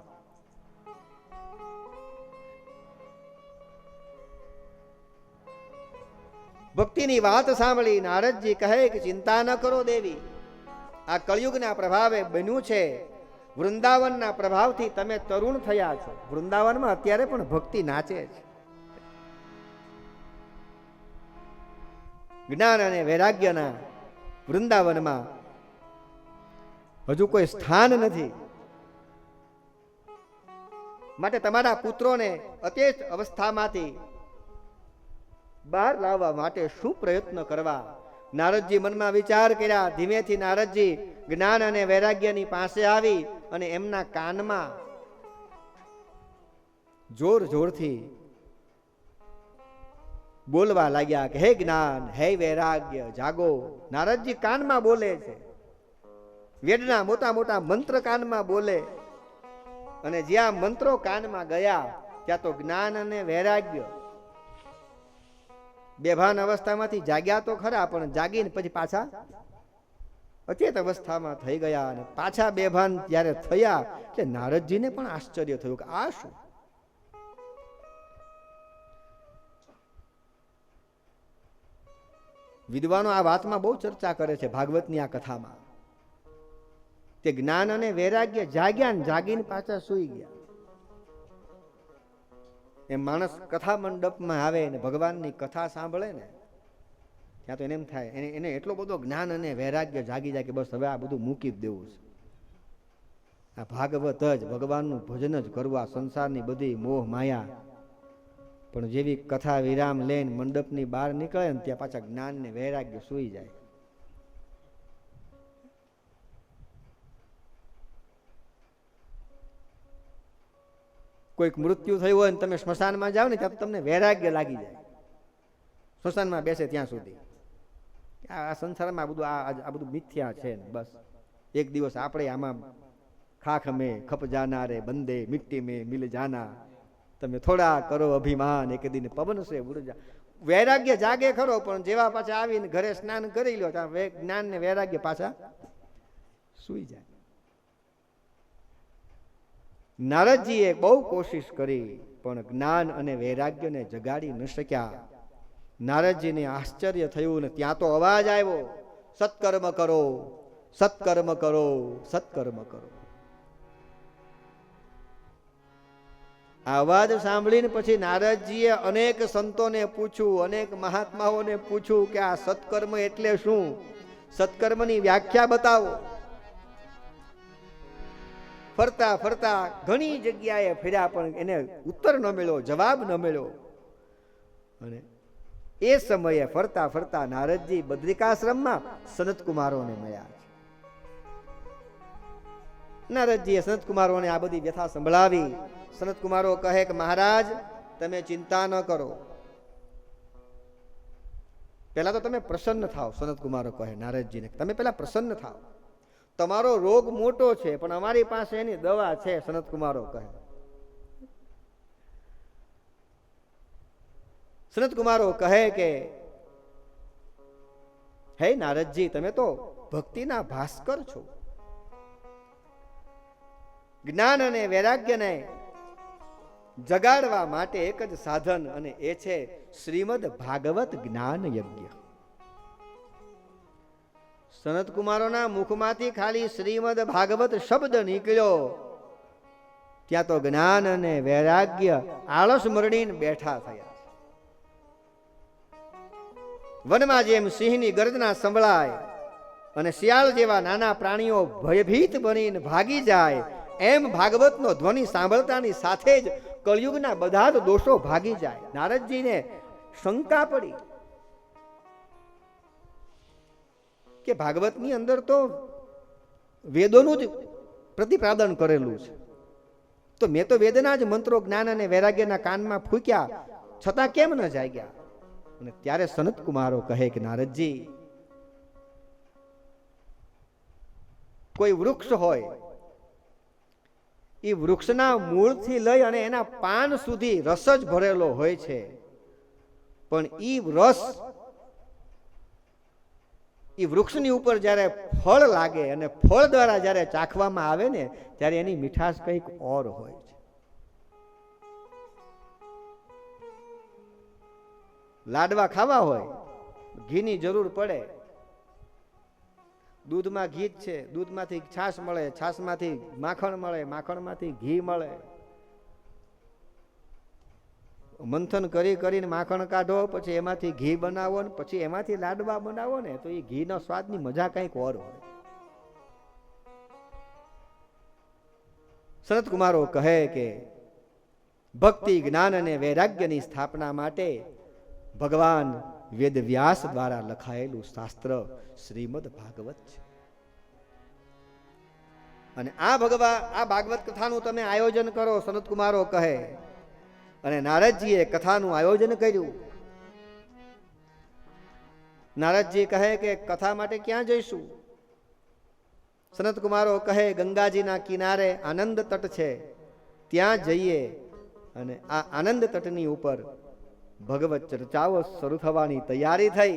ભક્તિની વાત સાંભળી નારદજી કહે કે ચિંતા ન કરો દેવી, આ કળિયુગના પ્રભાવે બન્યું છે. વૃંદાવનના પ્રભાવથી તમે તરુણ થયા છો. વૃંદાવનમાં અત્યારે પણ ભક્તિ નાચે છે. જ્ઞાન અને વૈરાગ્યના વૃંદાવનમાં હજુ કોઈ સ્થાન નથી. માટે તમારા પુત્રોને અચેત અવસ્થામાંથી બહાર લાવવા માટે શું પ્રયત્ન કરવા? નારદજી મનમાં વિચાર કર્યા. ધીમેથી નારદજી જ્ઞાન અને વૈરાગ્યની પાસે આવી અને એમના કાનમાં જોર જોરથી બોલવા લાગ્યા કે હે જ્ઞાન, હે વૈરાગ્ય, જાગો. નારદજી કાનમાં બોલે છે. વેદના મોટા મોટા મંત્ર કાનમાં બોલે, અને જ્યાં મંત્રો કાનમાં ગયા ત્યાં તો જ્ઞાન અને વૈરાગ્ય બેભાન અવસ્થામાંથી જાગ્યા તો ખરા, પણ જાગીને પછી પાછા અચેત અવસ્થામાં થઈ ગયા. અને પાછા બેભાન જ્યારે થયા એટલે નારદજીને પણ આશ્ચર્ય થયું કે આ શું? વિદ્વાનો આ વાતમાં બહુ ચર્ચા કરે છે. ભાગવતની આ કથામાં તે જ્ઞાન અને વૈરાગ્ય જાગ્યા ને જાગીને પાછા સૂઈ ગયા. એમ માણસ કથા મંડપમાં આવે ને ભગવાનની કથા સાંભળે ને ત્યાં તો એને એમ થાય એને એટલો બધો જ્ઞાન અને વૈરાગ્ય જાગી જાય કે બસ હવે આ બધું મૂકી જ દેવું છે. આ ભાગવત જ ભગવાનનું ભજન જ કરવું, આ સંસારની બધી મોહ માયા. પણ જેવી કથા વિરામ લઈને મંડપની બહાર નીકળે ને ત્યાં પાછા જ્ઞાન ને વૈરાગ્ય સૂઈ જાય. કોઈક મૃત્યુ થયું હોય ને તમે સ્મશાનમાં જાઓ ને ત્યાં તમને વૈરાગ્ય લાગી જાય. સ્મશાનમાં બેસે ત્યાં સુધી આ સંસારમાં બધું આ બધું મિથ્યા છે ને બસ એક દિવસ આપણે આમાં ખાખ મેં ખપ જાના રે બંદે મિટ્ટી મેં મિલ જાના, તમે થોડા કરો અભિમાન એક દિન પવન સે ઉડ જા. વૈરાગ્ય જાગે ખરો, પણ જેવા પાછા આવીને ઘરે સ્નાન કરી લો ત્યાં જ્ઞાન ને વૈરાગ્ય પાછા સૂઈ જાય. નારદજીએ બહુ કોશિશ કરી પણ જ્ઞાન અને વૈરાગ્યને જગાડી ન શક્યા. નારદજીને આશ્ચર્ય થયું ને ત્યાં તો અવાજ આવ્યો, સત્કર્મ કરો, સત્કર્મ કરો, સત્કર્મ કરો. આ અવાજ સાંભળીને પછી નારદજીએ અનેક સંતોને પૂછ્યું, અનેક મહાત્માઓને પૂછ્યું કે આ સત્કર્મ એટલે શું? સત્કર્મની વ્યાખ્યા બતાવો. ફરતા ફરતા ઘણી જગ્યાએ ફર્યા પણ એને ઉત્તર ન મળ્યો, જવાબ ન મળ્યો. અને એ સમયે ફરતા ફરતા નારદજી બદ્રિકાશ્રમમાં સનતકુમારોને મળ્યા. નારદજીએ સનતકુમારોને આ બધી વ્યથા સંભળાવી. સનતકુમારો કહે કે મહારાજ તમે ચિંતા ન કરો. પહેલા તો તમે પ્રસન્ન થાઓ. સનતકુમારો કહે નારદજીને તમે પહેલા પ્રસન્ન થાઓ. તમારો રોગ મોટો છે પણ અમારી પાસે એની દવા છે. સનતકુમારો કહે. સનતકુમારો કહે કે હે નારદજી તમે તો ભક્તિના ભાસ્કર છો. જ્ઞાન અને વૈરાગ્યને જગાડવા માટે એક જ સાધન, અને એ છે શ્રીમદ ભાગવત જ્ઞાન યજ્ઞ. સનતકુમારોના મુખમાંથી ખાલી શ્રીમદ ભાગવત શબ્દ નીકળ્યો ત્યાં તો જ્ઞાન અને વૈરાગ્ય આળસ મરડીને બેઠા થયા. વનમાં જેમ સિંહની ગર્જના સંભળાય અને શિયાળ જેવા નાના પ્રાણીઓ ભયભીત બનીને ભાગી જાય, એમ ભાગવતનો ધ્વનિ સાંભળતાની સાથે જ કળિયુગના બધા જ દોષો ભાગી જાય. નારદજીને શંકા પડી કે ભાગવતની અંદર તો વેદોનું જ પ્રતિપાદન કરેલું છે, તો મેં તો વેદના જ મંત્રો જ્ઞાન અને વૈરાગ્યના કાનમાં ફૂંક્યા છતાં કેમ ન જાગ્યા? અને ત્યારે સનતકુમારો કહે કે નારદજી કોઈ વૃક્ષ હોય, એ વૃક્ષના મૂળથી લઈ અને એના પાન સુધી રસ જ ભરેલો હોય છે, પણ ઈ રસ એ વૃક્ષની ઉપર જ્યારે ફળ લાગે અને ફળ દ્વારા જ્યારે ચાખવામાં આવે ને ત્યારે એની મીઠાશ કંઈક ઓર હોય છે. લાડવા ખાવા હોય ઘીની જરૂર પડે, દૂધમાં ઘી જ છે, દૂધમાંથી છાશ મળે, છાશમાંથી માખણ મળે, માખણમાંથી ઘી મળે. મંથન કરી કરીને માખણ કાઢો, પછી એમાંથી ઘી બનાવો ને પછી એમાંથી લાડવા બનાવો ને તો એ ઘીનો સ્વાદની મજા કંઈક ઓર હોય. સનત કુમારો કહે કે ભક્તિ, જ્ઞાન અને વૈરાગ્યની સ્થાપના માટે ભગવાન વેદ વ્યાસ દ્વારા લખાયેલું શાસ્ત્ર શ્રીમદ ભાગવત છે. અને આ ભાગવત કથાનું તમે આયોજન કરો, સનત કુમારો કહે. અને નારદજીએ કથાનું આયોજન કર્યું. નારદજી કહે કે કથા માટે ક્યાં જઈશું? સનત કુમારો કહે ગંગાજીના કિનારે આનંદ તટ છે, ત્યાં જઈએ. અને આ આનંદ તટની ઉપર ભગવત ચર્ચાઓ શરૂ થવાની તૈયારી થઈ.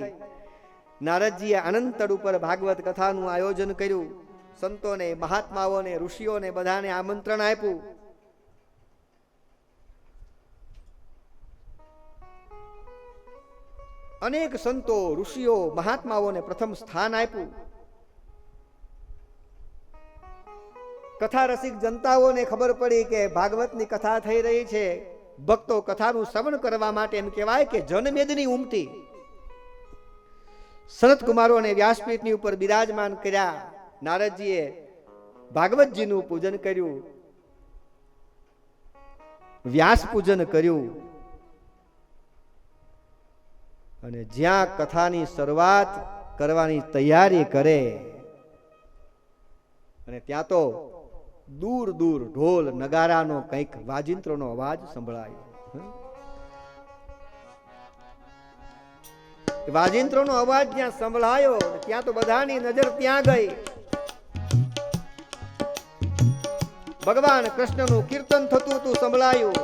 નારદજીએ આનંદ તટ ઉપર ભાગવત કથાનું આયોજન કર્યું. સંતોને, મહાત્માઓને, ઋષિઓને બધાને આમંત્રણ આપ્યું. અનેક સંતો, ઋષિઓ, મહાત્માઓને પ્રથમ સ્થાન આપ્યું. કથા રસિક જનતાઓને ખબર પડી કે ભાગવતની કથા થઈ રહી છે. ભક્તો કથાનું શ્રવણ કરવા માટે એમ કહેવાય કે જનમેદની ઉમટી. સનત કુમારોને વ્યાસપીઠની ઉપર બિરાજમાન કર્યા. નારદજીએ ભાગવતજીનું પૂજન કર્યું, વ્યાસ પૂજન કર્યું. અને જ્યાં કથાની શરૂઆત કરવાની તૈયારી કરે અને ત્યાં તો દૂર દૂર ઢોલ નગારાનો કંઈક વાજિંત્રનો અવાજ સંભળાયો. વાજિંત્રનો અવાજ જ્યાં સંભળાયો ત્યાં તો બધાની નજર ત્યાં ગઈ. ભગવાન કૃષ્ણનું કીર્તન થતું હતું સંભળાયું.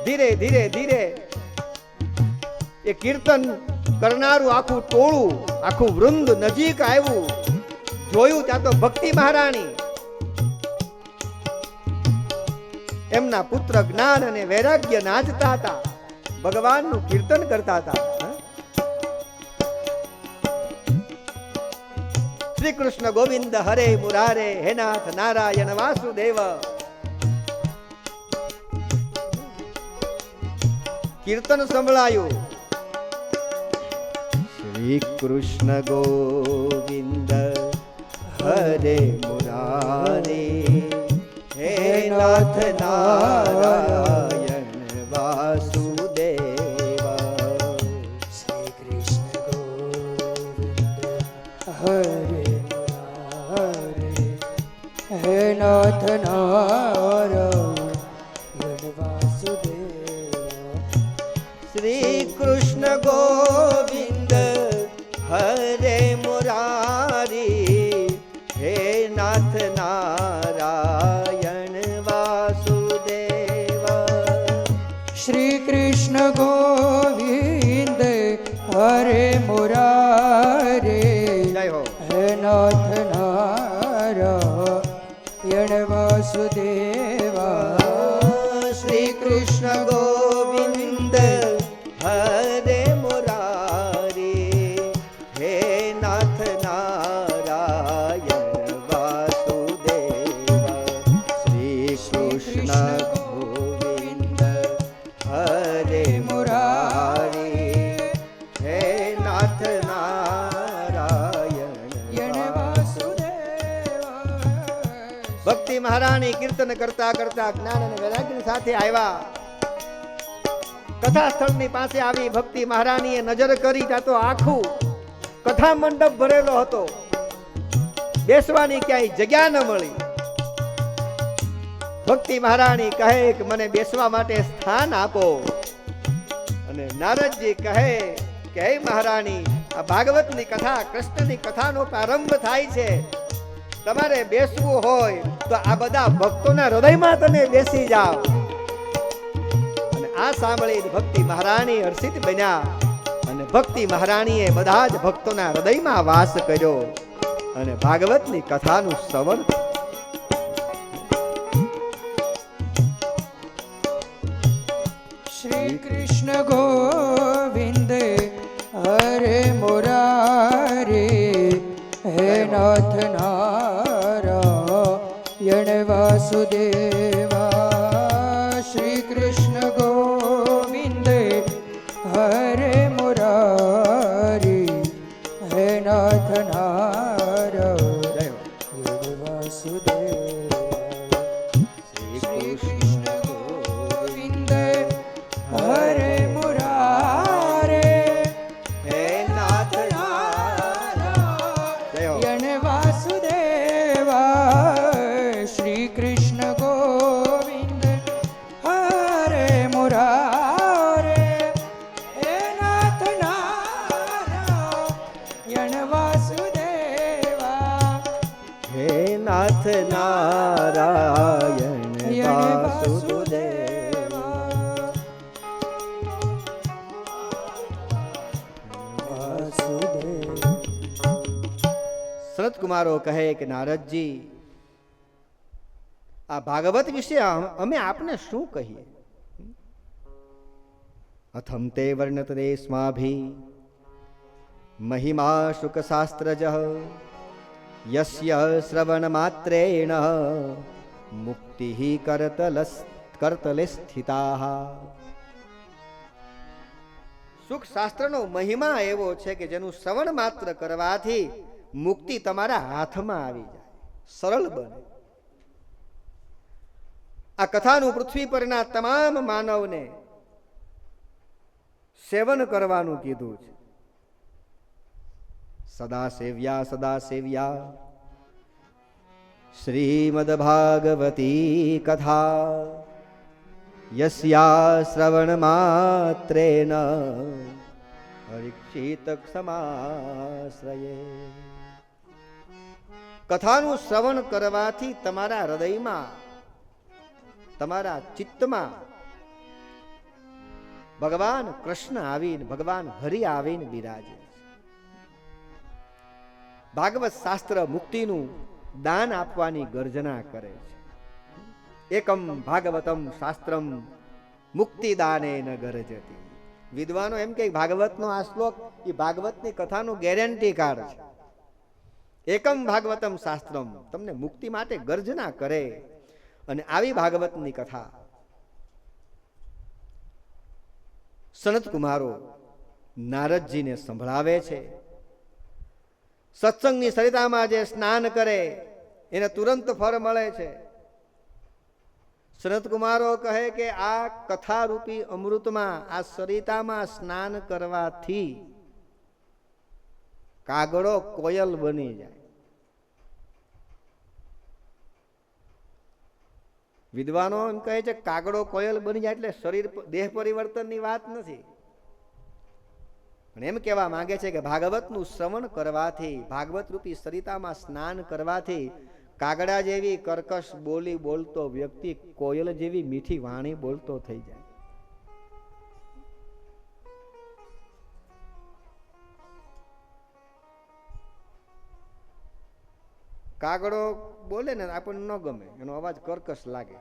ધીરે ધીરે ધીરે એ કીર્તન કરનારું આખું ટોળું, આખું વૃંદ નજીક આવ્યું. જોયું ત્યાં તો ભક્તિ મહારાણી એમના પુત્ર જ્ઞાન અને વૈરાગ્ય નાચતા હતા, ભગવાનનું કીર્તન કરતા હતા. શ્રી કૃષ્ણ ગોવિંદ હરે મુરારે, હે નાથ નારાયણ વાસુદેવ. કીર્તન સંભળાયું. શ્રી કૃષ્ણ ગોવિંદ હરે મુરારે, હે નાથ નારાયણ વાસુદેવ. શ્રી કૃષ્ણ ગોવિંદ હરે મુરારે, હે નાથ નારાયણ વાસુદેવ. શ્રી કૃષ્ણ ગોવિંદ હરે મુરારી, હે નાથ નારાયણ વાસુદેવ. શ્રી કૃષ્ણ ગોવિંદ હરે મુરારે, જય હો. હે નાથ નારાયણ વાસુદેવા. શ્રી કૃષ્ણ ગોવિંદ હરે મુરારી, હે નાથ નારાયણ વાસુદેવ. શ્રી કૃષ્ણ ગોવિંદ હરે મુરારી, હે નાથ નારાયણ વાસુદેવા. ભક્તિ મહારાણી કીર્તન કરતા કરતા જ્ઞાન અને વૈરાગ્યની સાથે આવ્યા. કથા સ્થળની પાસે આવી ભક્તિ મહારાણીએ નજર કરી ત્યાં તો આખું કથા મંડપ ભરેલો હતો. બેસવાની ક્યાંય જગ્યા ન મળી. ભક્તિ મહારાણી કહે કે મને બેસવા માટે સ્થાન આપો. અને નારદજી કહે કે હે મહારાણી, આ ભાગવતની કથા, કૃષ્ણની કથાનો પ્રારંભ થાય છે. તમારે બેસવું હોય તો આ બધા ભક્તોના હૃદયમાં તમે બેસી જાઓ. અને આ સાંભળી ભક્તિ મહારાણી હર્ષિત બન્યા. અને ભક્તિ મહારાણીએ બધા જ ભક્તોના હૃદયમાં વાસ કર્યો અને ભાગવતની કથાનું શ્રવણ. શ્રી શ્રી કૃષ્ણ ગોવિંદ હરે મુરારી હે નાથ નારાયણ વાસુદેવા શ્રી કૃષ્ણ ગોવિંદ હરે મુરારી હે નાથ નારાયણ વાસુદેવા શ્રી કૃષ્ણ ગોવિંદ હરે મુરારે હે નાથ નારાયણ વાસુદેવા શ્રી કૃષ્ણ ગોવિંદ હરે મુરારે હે નાથ નારાયણ વાસુદેવા હે નાથ નારાયણ સનત કુમારો કહે કે નારદજી, આ ભાગવત વિશે અમે આપને શું કહીએ? અથમ તે વર્ણતરે સ્માભી મહિમા શુક શાસ્ત્રજ યસ્ય શ્રવણ માત્રેણ મુક્તિ કરતલે સ્થિતા. સુખ શાસ્ત્રનો મહિમા એવો છે કે જેનું શ્રવણ માત્ર કરવાથી મુક્તિ તમારા હાથમાં આવી જાય, સરળ બને. આ કથાનું પૃથ્વી પરના તમામ માનવને સેવન કરવાનું કીધું છે. સદા સેવ્યા શ્રીમદ ભાગવતી કથા યસ્યા શ્રવણ માત્રેન પરીક્ષિત ક્ષમાશ્રયે. કથાનું શ્રવણ કરવાથી તમારા હૃદયમાં, તમારા ચિત્તમાં ભગવાન કૃષ્ણ આવીને, ભગવાન હરિ આવીને બિરાજે. ભાગવત શાસ્ત્ર મુક્તિનું દાન આપવાની ગર્જના કરે છે. એકમ ભાગવતમ શાસ્ત્રમ મુક્તિદાનેન ગર્જતી. વિદ્વાનો એમ કે ભાગવતનો આ શ્લોક એ ભાગવતની કથાનું ગેરંટી કાર્ડ છે. એકમ ભાગવતમ શાસ્ત્રમ તમને મુક્તિ માટે ગર્જના કરે. અને આવી ભાગવતની કથા સનત કુમારો નારદજીને સંભળાવે છે. સત્સંગની સરિતામાં જે સ્નાન કરે એને તુરંત ફળ મળે છે. સનત કુમારો કહે કે આ કથા રૂપી અમૃતમાં, આ સરિતામાં સ્નાન કરવાથી કાગડો કોયલ બની જાય. વિદ્વાનો એમ કહે છે કાગડો કોયલ બની જાય એટલે શરીર દેહ પરિવર્તનની વાત નથી, પણ એમ કહેવા માંગે છે કે ભાગવતનું શ્રવણ કરવાથી, ભાગવત રૂપી સરિતામાં સ્નાન કરવાથી કાગડા જેવી કર્કશ બોલી બોલતો વ્યક્તિ કોયલ જેવી મીઠી વાણી બોલતો થઈ જાય. કાગડો બોલે ને આપણને ન ગમે, એનો અવાજ કર્કશ લાગે.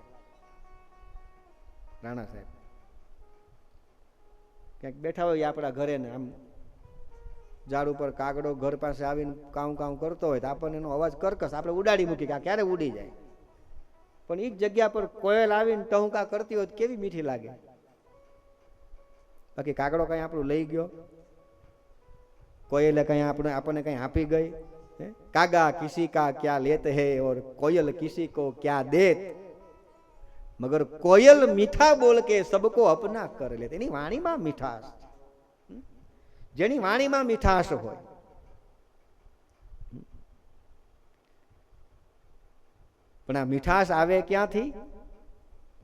રાણા સાહેબ ક્યાંક બેઠા હોય આપણા ઘરે ને આમ ઝાડ ઉપર કાગડો ઘર પાસે આવીને કાઉં કાઉં કરતો હોય તો આપણને એનો અવાજ કર્કશ, આપણે ઉડાડી મૂકી કે આ ક્યારે ઉડી જાય. પણ એ જ જગ્યા પર કોયલ આવીને ટહુકા કરતી હોય કેવી મીઠી લાગે. બાકી કાગડો કઈ આપણું લઈ ગયો, કોયલે કઈ આપણને કઈ આપી ગઈ. कागा किसी का क्या लेते हैं और कोयल किसी को क्या देत, मगर कोयल मीठा बोल के सबको अपना कर लेते. एनी वाणीમાં મીઠાશ, જેની વાણીમાં મીઠાશ હોય. પણ આ મીઠાશ આવે ક્યાંથી?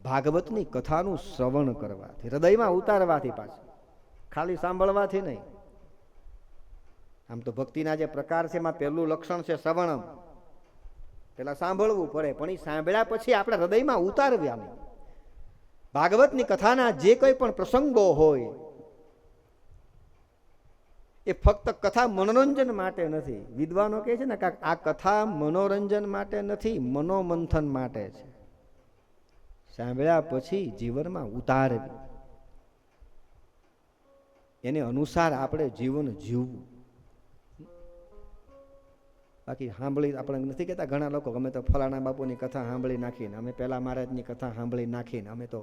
ભાગવતની કથાનું શ્રવણ કરવાથી, હૃદયમાં ઉતારવાથી, પાછું ખાલી સાંભળવાથી નહીં. આમ તો ભક્તિના જે પ્રકાર છે એમાં પહેલું લક્ષણ છે શ્રવણમ. પેલા સાંભળવું પડે, પણ એ સાંભળ્યા પછી આપણે હૃદયમાં ઉતારવાની. ભાગવતની કથાના જે કોઈ પણ પ્રસંગો હોય એ ફક્ત કથા મનોરંજન માટે નથી. વિદ્વાનો કહે છે ને કે આ કથા મનોરંજન માટે નથી, મનોમંથન માટે છે. સાંભળ્યા પછી જીવનમાં ઉતારવી. એને અનુસાર આપણે જીવન જીવવું. બાકી સાંભળી આપણે નથી કહેતા ઘણા લોકો અમે તો ફલાણા બાપુની કથા સાંભળી નાખીને, અમે પેલા મહારાજની કથા સાંભળી નાખીને, અમે તો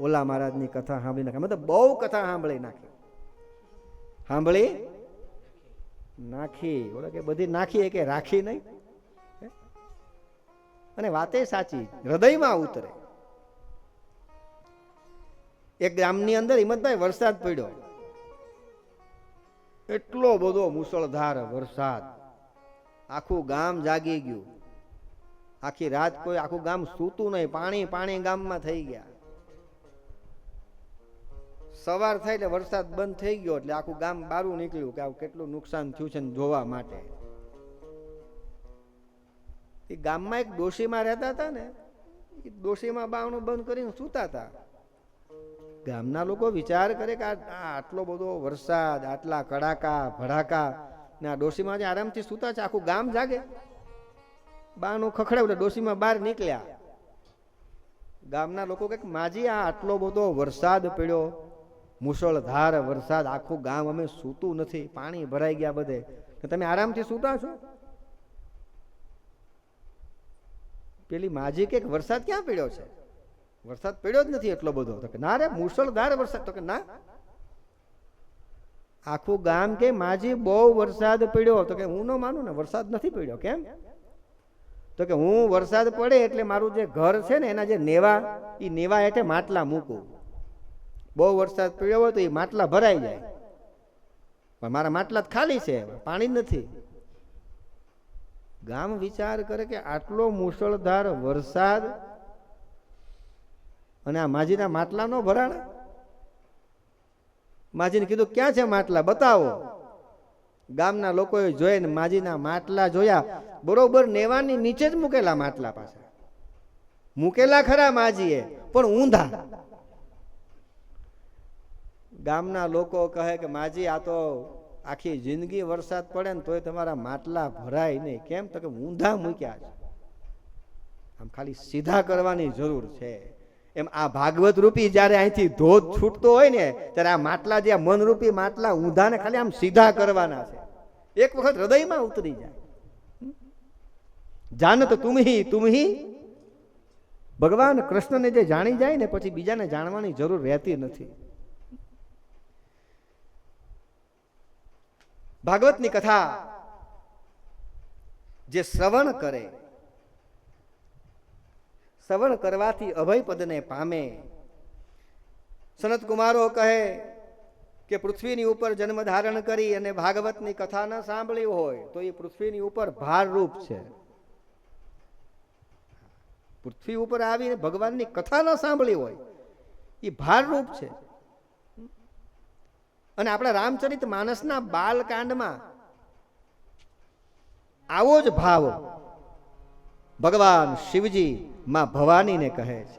ઓલા મહારાજની કથા સાંભળી નાખી, અમે તો બહુ કથા સાંભળી નાખી. ઓલા કે બધી નાખી કે રાખી નહીં. અને વાતે સાચી, હૃદયમાં ઉતરે. એક ગામની અંદર હિંમતભાઈ વરસાદ પડ્યો, એટલો બધો મુસળધાર વરસાદ, આખું ગામ જાગી ગયું. આખી રાત કોઈ આખું ગામ સૂતું નહીં, પાણી પાણી ગામમાં થઈ ગયા. સવાર થાય એટલે વરસાદ બંધ થઈ ગયો એટલે આખું ગામ બારું નીકળ્યું કે આવું કેટલું નુકસાન થયું છે જોવા માટે. એ ગામમાં એક ડોશીમાં રહેતા હતા ને, એ ડોશીમાં બાવણું બંધ કરીને સૂતા હતા. ગામના લોકો વિચાર કરે કે આટલો બધો વરસાદ, આટલા કડાકા ભડાકા ને આ ડોશીમાં જે આરામથી સૂતા છે, આખું ગામ જાગે. બાનું ખખડાવ્યું એટલે ડોશીમાં બહાર નીકળ્યા. ગામના લોકો કે માજી આ આટલો બધો વરસાદ પડ્યો, મુસળધાર વરસાદ, આખું ગામ અમે સૂતું નથી, પાણી ભરાઈ ગયા બધે, તમે આરામથી સૂતા છો? પેલી માજી કે વરસાદ ક્યાં પડ્યો છે? વરસાદ પડ્યો જ નથી એટલો બધો. તો કે ના રે મુસળધાર વરસાદ. તો કે ના, આખું ગામ કે માજી બહુ વરસાદ પડ્યો. તો કે હું ન માનું ને, વરસાદ નથી પડ્યો. કેમ? તો કે હું વરસાદ પડે એટલે મારું જે ઘર છે ને એના જે નેવા, એ નેવા હેઠે માટલા મૂકું. બહુ વરસાદ પડ્યો હોય તો એ માટલા ભરાઈ જાય, પણ મારા માટલા ખાલી છે, પાણી નથી. ગામ વિચાર કરે કે આટલો મુસળધાર વરસાદ અને આ માજીના માટલા નો ભરાણા. માજીને કીધું ક્યાં છે માટલા, બતાવો. ગામના લોકોએ જોઈને માજીના માટલા જોયા, બરોબર નેવાની નીચે જ મૂકેલા માટલા, પાછા મૂકેલા ખરા માજીએ, પણ ઊંધા. ગામના લોકો કહે કે માજી આ તો આખી જિંદગી વરસાદ પડે ને તોય તમારા માટલા ભરાય નહીં. કેમ? તો કે ઊંધા મૂક્યા છે, આમ ખાલી સીધા કરવાની જરૂર છે. એમ આ ભાગવત રૂપી જયારે અહીંથી ધોધ છૂટતો હોય ને ત્યારે આ માટલા, જે મનરૂપી માટલા ઊંધા ને ખાલી આમ સીધા કરવાના છે. એક વખત હૃદયમાં ઉતરી જાય. જાનત તુમહી ભગવાન કૃષ્ણને જે જાણી જાય ને પછી બીજાને જાણવાની જરૂર રહેતી નથી. ભાગવતની કથા જે શ્રવણ કરે, શ્રવણ કરવાથી અભય પદને પામે. સનત કુમારો કહે કે પૃથ્વીની ઉપર જન્મ ધારણ કરી અને ભાગવતની કથા ન સાંભળી હોય તો એ પૃથ્વીની ઉપર ભારરૂપ છે. પૃથ્વી ઉપર આવીને ભગવાનની કથા ન સાંભળી હોય એ ભારરૂપ છે. અને આપણા રામચરિત માનસના બાલકાંડમાં આવો જ ભાવ ભગવાન શિવજી માં ભવાનીને કહે છે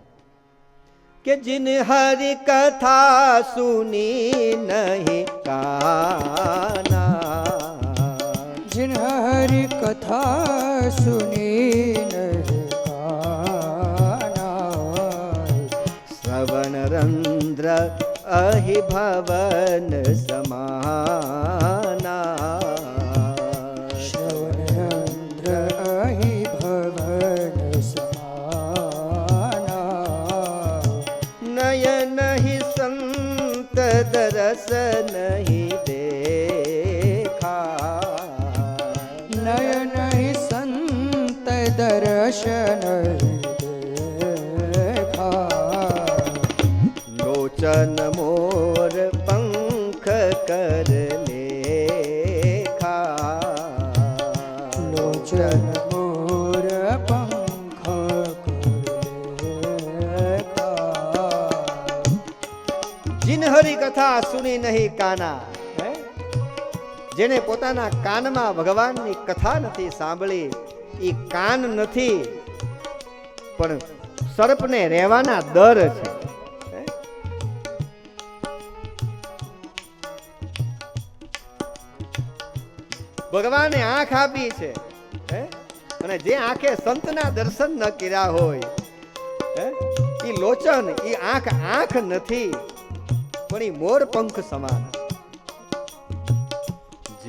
કે जिन हरि कथा सुनी नहीं काना, जिन हरि कथा सुनी नहीं काना, श्रवण रंध्र अहि भवन समाना, श्रवण रंध्र अहि भवन समाना, नयन ही संत दरस नहीं देखा, नयन ही संत दर्शन देखा, लोचन मोर पंख कर लेखा, लोचन मोर पंख कर लेखा, जिन हरि कथा सुनी नहीं काना, જેને પોતાના કાનમાં ભગવાનની કથા નથી સાંભળી, એ કાન નથી પણ સર્પને રહેવાના દર છે. ભગવાને આંખ આપી છે અને જે આંખે સંતના દર્શન ન કર્યા હોય એ લોચન, એ આંખ આંખ નથી પણ એ મોર પંખ સમાન.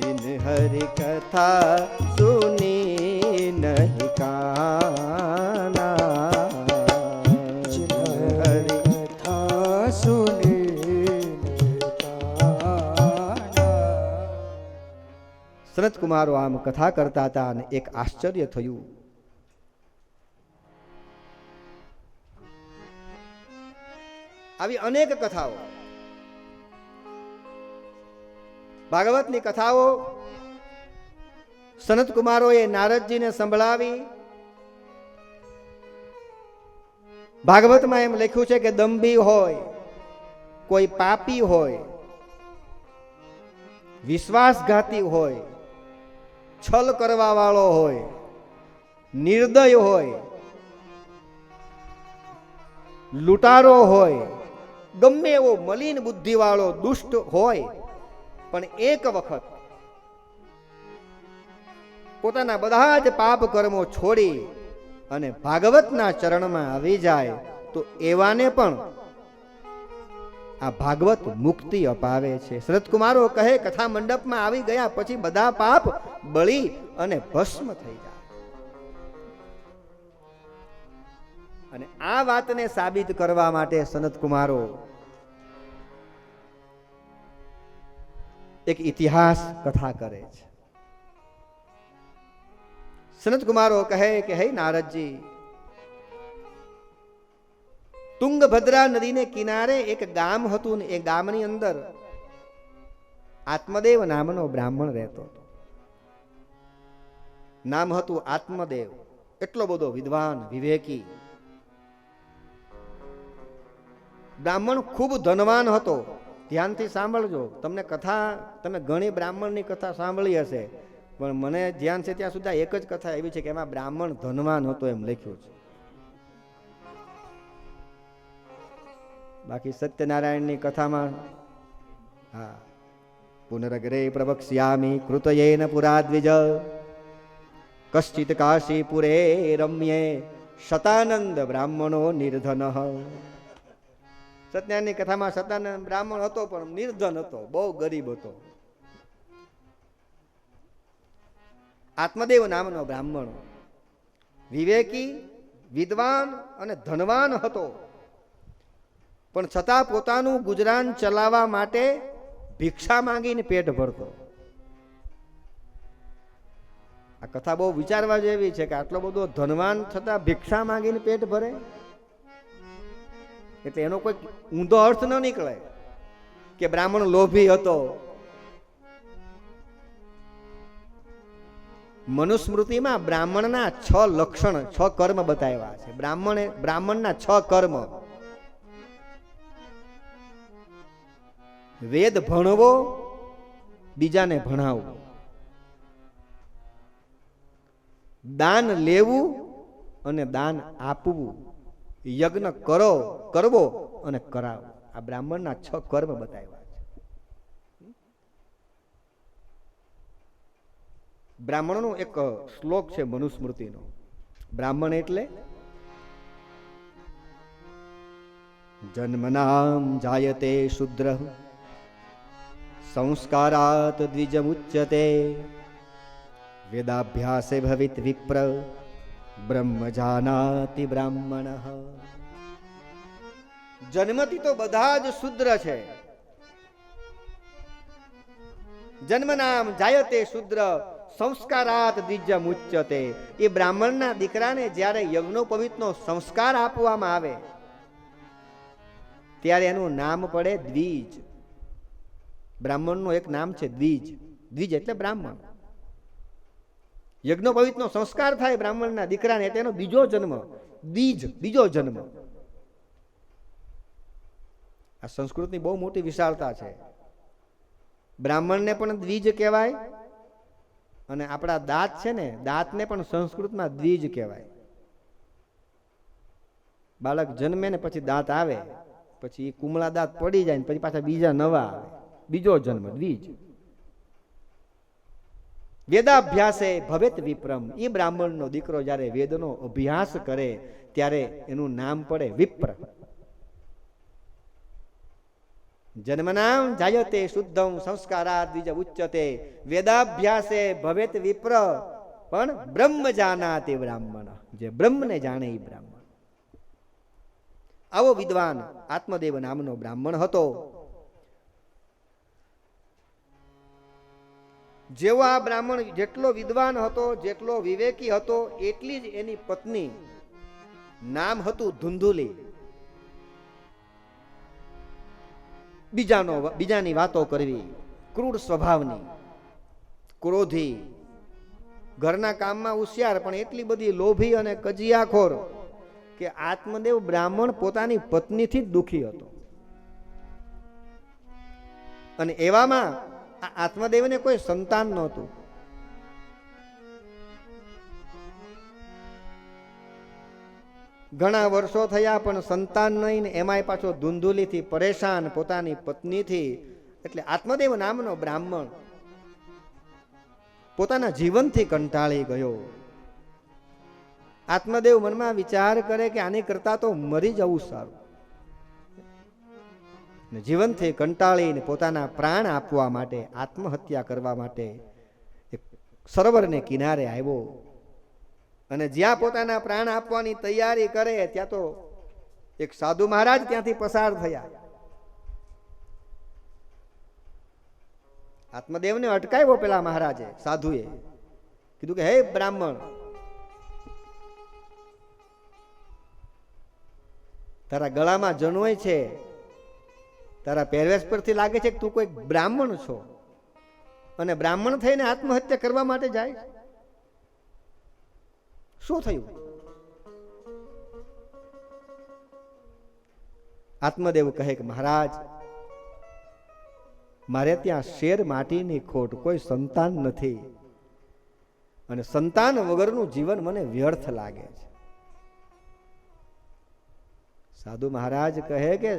जिन हरि कथा सुनी नहीं काना, जिन हरि कथा सुनी સનત કુમારો આમ કથા કરતા હતા અને એક આશ્ચર્ય થયું. આવી અનેક કથાઓ, ભાગવતની કથાઓ સનત કુમારોએ નારદજીને સંભળાવી. ભાગવતમાં એમ લખ્યું છે કે દંભી હોય, કોઈ પાપી હોય, વિશ્વાસઘાતી હોય, છલ કરવા વાળો હોય, નિર્દય હોય, લૂંટારો હોય, ગમે એવો મલિન બુદ્ધિ વાળો દુષ્ટ હોય, પણ એક વખત પોતાના બધા જ પાપ કર્મો છોડી અને ભાગવતના ચરણમાં આવી જાય તો એવાને પણ આ ભાગવત મુક્તિ અપાવે છે. સનત કુમારો કહે કથા મંડપમાં આવી ગયા પછી બધા પાપ બળી અને ભસ્મ થઈ જાય. અને આ વાતને સાબિત કરવા માટે સનત કુમારો એક ઇતિહાસ કથા કરે છે. સનત કુમારો કહે કે હે નારદજી, તુંગભદ્રા નદીને કિનારે એક ગામ હતું ને એ ગામની અંદર આત્મદેવ નામનો બ્રાહ્મણ રહેતો હતો. નામ હતું આત્મદેવ. એટલો બધો વિદ્વાન, વિવેકી બ્રાહ્મણ, ખૂબ ધનવાન હતો. ધ્યાનથી સાંભળજો. તમને કથા, તમે ઘણી બ્રાહ્મણની કથા સાંભળી હશે, પણ મને ધ્યાન છે ત્યાં સુધી એક જ કથા એવી છે કે એમાં બ્રાહ્મણ ધનવાન હતો એમ લખ્યું છે. બાકી સત્યનારાયણની કથામાં હા, પુનરગ્રે પ્રવક્ષ્યામિ કૃતયેન પુરાદ્વિજ કશ્ચિત કાશીપુરે રમ્યે શતાનંદ બ્રાહ્મણો નિર્ધન. સત્યનારાયણની કથામાં શતાનંદ બ્રાહ્મણ હતો પણ નિર્ધન હતો, બહુ ગરીબ હતો. આત્મદેવ નામનો બ્રાહ્મણ વિવેકી, વિદ્વાન અને ધનવાન હતો, પણ છતાં પોતાનું ગુજરાન ચલાવવા માટે ભિક્ષા માંગીને પેટ ભરતો. આ કથા બહુ વિચારવા જેવી છે કે આટલો બધો ધનવાન છતાં ભિક્ષા માંગીને પેટ ભરે, એટલે એનો કોઈ ઊંધો અર્થ ન નીકળે કે બ્રાહ્મણ લોભી હતો. મનુસ્મૃતિમાં બ્રાહ્મણના 6 લક્ષણ, 6 કર્મ બતાવ્યા છે. બ્રાહ્મણના 6 કર્મ: વેદ ભણવો, બીજાને ભણાવવું, દાન લેવું અને દાન આપવું, યજ્ઞ કરવો અને કરાવવો. આ બ્રાહ્મણના 6 કર્મ બતાવ્યા છે. બ્રાહ્મણનો એક શ્લોક છે મનુસ્મૃતિનો. બ્રાહ્મણ એટલે જન્મનામ જાયતે શુદ્ર સંસ્કારાત દ્વિજમુચ્યતે વેદાભ્યાસે ભવિત વિપ્ર બ્રહ્મ જાનાતિ બ્રાહ્મણ. જન્મથી તો બધા જ શુદ્ર છે. જન્મનામ જાયતે શુદ્ર સંસ્કારાત દ્વિજમુચ્યતે. એ બ્રાહ્મણના દીકરાને જ્યારે યજ્ઞોપવિતનો સંસ્કાર આપવામાં આવે ત્યારે એનું નામ પડે દ્વિજ. બ્રાહ્મણનું એક નામ છે દ્વિજ. દ્વિજ એટલે બ્રાહ્મણ. યજ્ઞોપવિતનો સંસ્કાર થાય બ્રાહ્મણના દીકરાને, તેનો બીજો જન્મ, દ્વિજ, બીજો જન્મ. આ સંસ્કૃતની બહુ મોટી વિશાળતા છે. બ્રાહ્મણને પણ દ્વિજ કહેવાય અને આપણા દાંત છે ને, દાંતને પણ સંસ્કૃતમાં દ્વિજ કહેવાય. બાળક જન્મે ને પછી દાંત આવે, પછી કુમળા દાંત પડી જાય ને પછી પાછા બીજા નવા આવે, બીજો જન્મ દ્વિજ. વેદાભ્યાસે ભવેત વિપ્રમ. એ બ્રાહ્મણનો દીકરો જ્યારે વેદનો અભ્યાસ કરે ત્યારે એનું નામ પડે વિપ્ર. જન્મનામ જાયતે શુદ્ધમ સંસ્કારાદ દ્વિજ ઉચ્યતે વેદાભ્યાસે ભવેત વિપ્ર પણ બ્રહ્મ જાનાતે બ્રાહ્મણ, જે બ્રહ્મને જાણે એ બ્રાહ્મણ. આવો વિદ્વાન આત્મદેવ નામનો બ્રાહ્મણ હતો. જેવો આ બ્રાહ્મણ જેટલો વિદ્વાન હતો, જેટલો વિવેકી હતો, એટલી જ એની પત્ની. નામ હતું ધુંધુલી. બીજાની વાતો કરવી, ક્રૂર સ્વભાવની, ક્રોધી, ઘરના કામમાં હોશિયાર, પણ એટલી બધી લોભી અને કજિયાખોર કે આત્મદેવ બ્રાહ્મણ પોતાની પત્નીથી જ દુખી હતો. અને એવામાં આ આત્મદેવને કોઈ સંતાન નહોતું. ઘણા વર્ષો થયા પણ સંતાન નહીં, ને એમાંય પાછો ધુંધુલીથી પરેશાન, પોતાની પત્નીથી. એટલે આત્મદેવ નામનો બ્રાહ્મણ પોતાના જીવનથી કંટાળી ગયો. આત્મદેવ મનમાં વિચાર કરે કે આની કરતા તો મરી જવું સારું. જીવનથી કંટાળીને પોતાના પ્રાણ આપવા માટે, આત્મહત્યા કરવા માટે એક સરોવરને કિનારે આવ્યો. અને જ્યાં પોતાના પ્રાણ આપવાની તૈયારી કરે ત્યાં તો એક સાધુ મહારાજ ત્યાંથી પસાર થયા. આત્મદેવને અટકાવ્યો પેલા મહારાજે, સાધુએ કીધું કે હે બ્રાહ્મણ, તારા ગળામાં જનોય છે, તારા પહેરવેશ પરથી લાગે છે કે તું કોઈ બ્રાહ્મણ છો, અને બ્રાહ્મણ થઈને આત્મહત્યા કરવા માટે જાય. શું થયું? આત્મદેવ કહે કે મહારાજ, મારે ત્યાં શેર માટીની ખોટ, કોઈ સંતાન નથી, અને સંતાન વગરનું જીવન મને વ્યર્થ લાગે છે. સાધુ મહારાજ કહે કે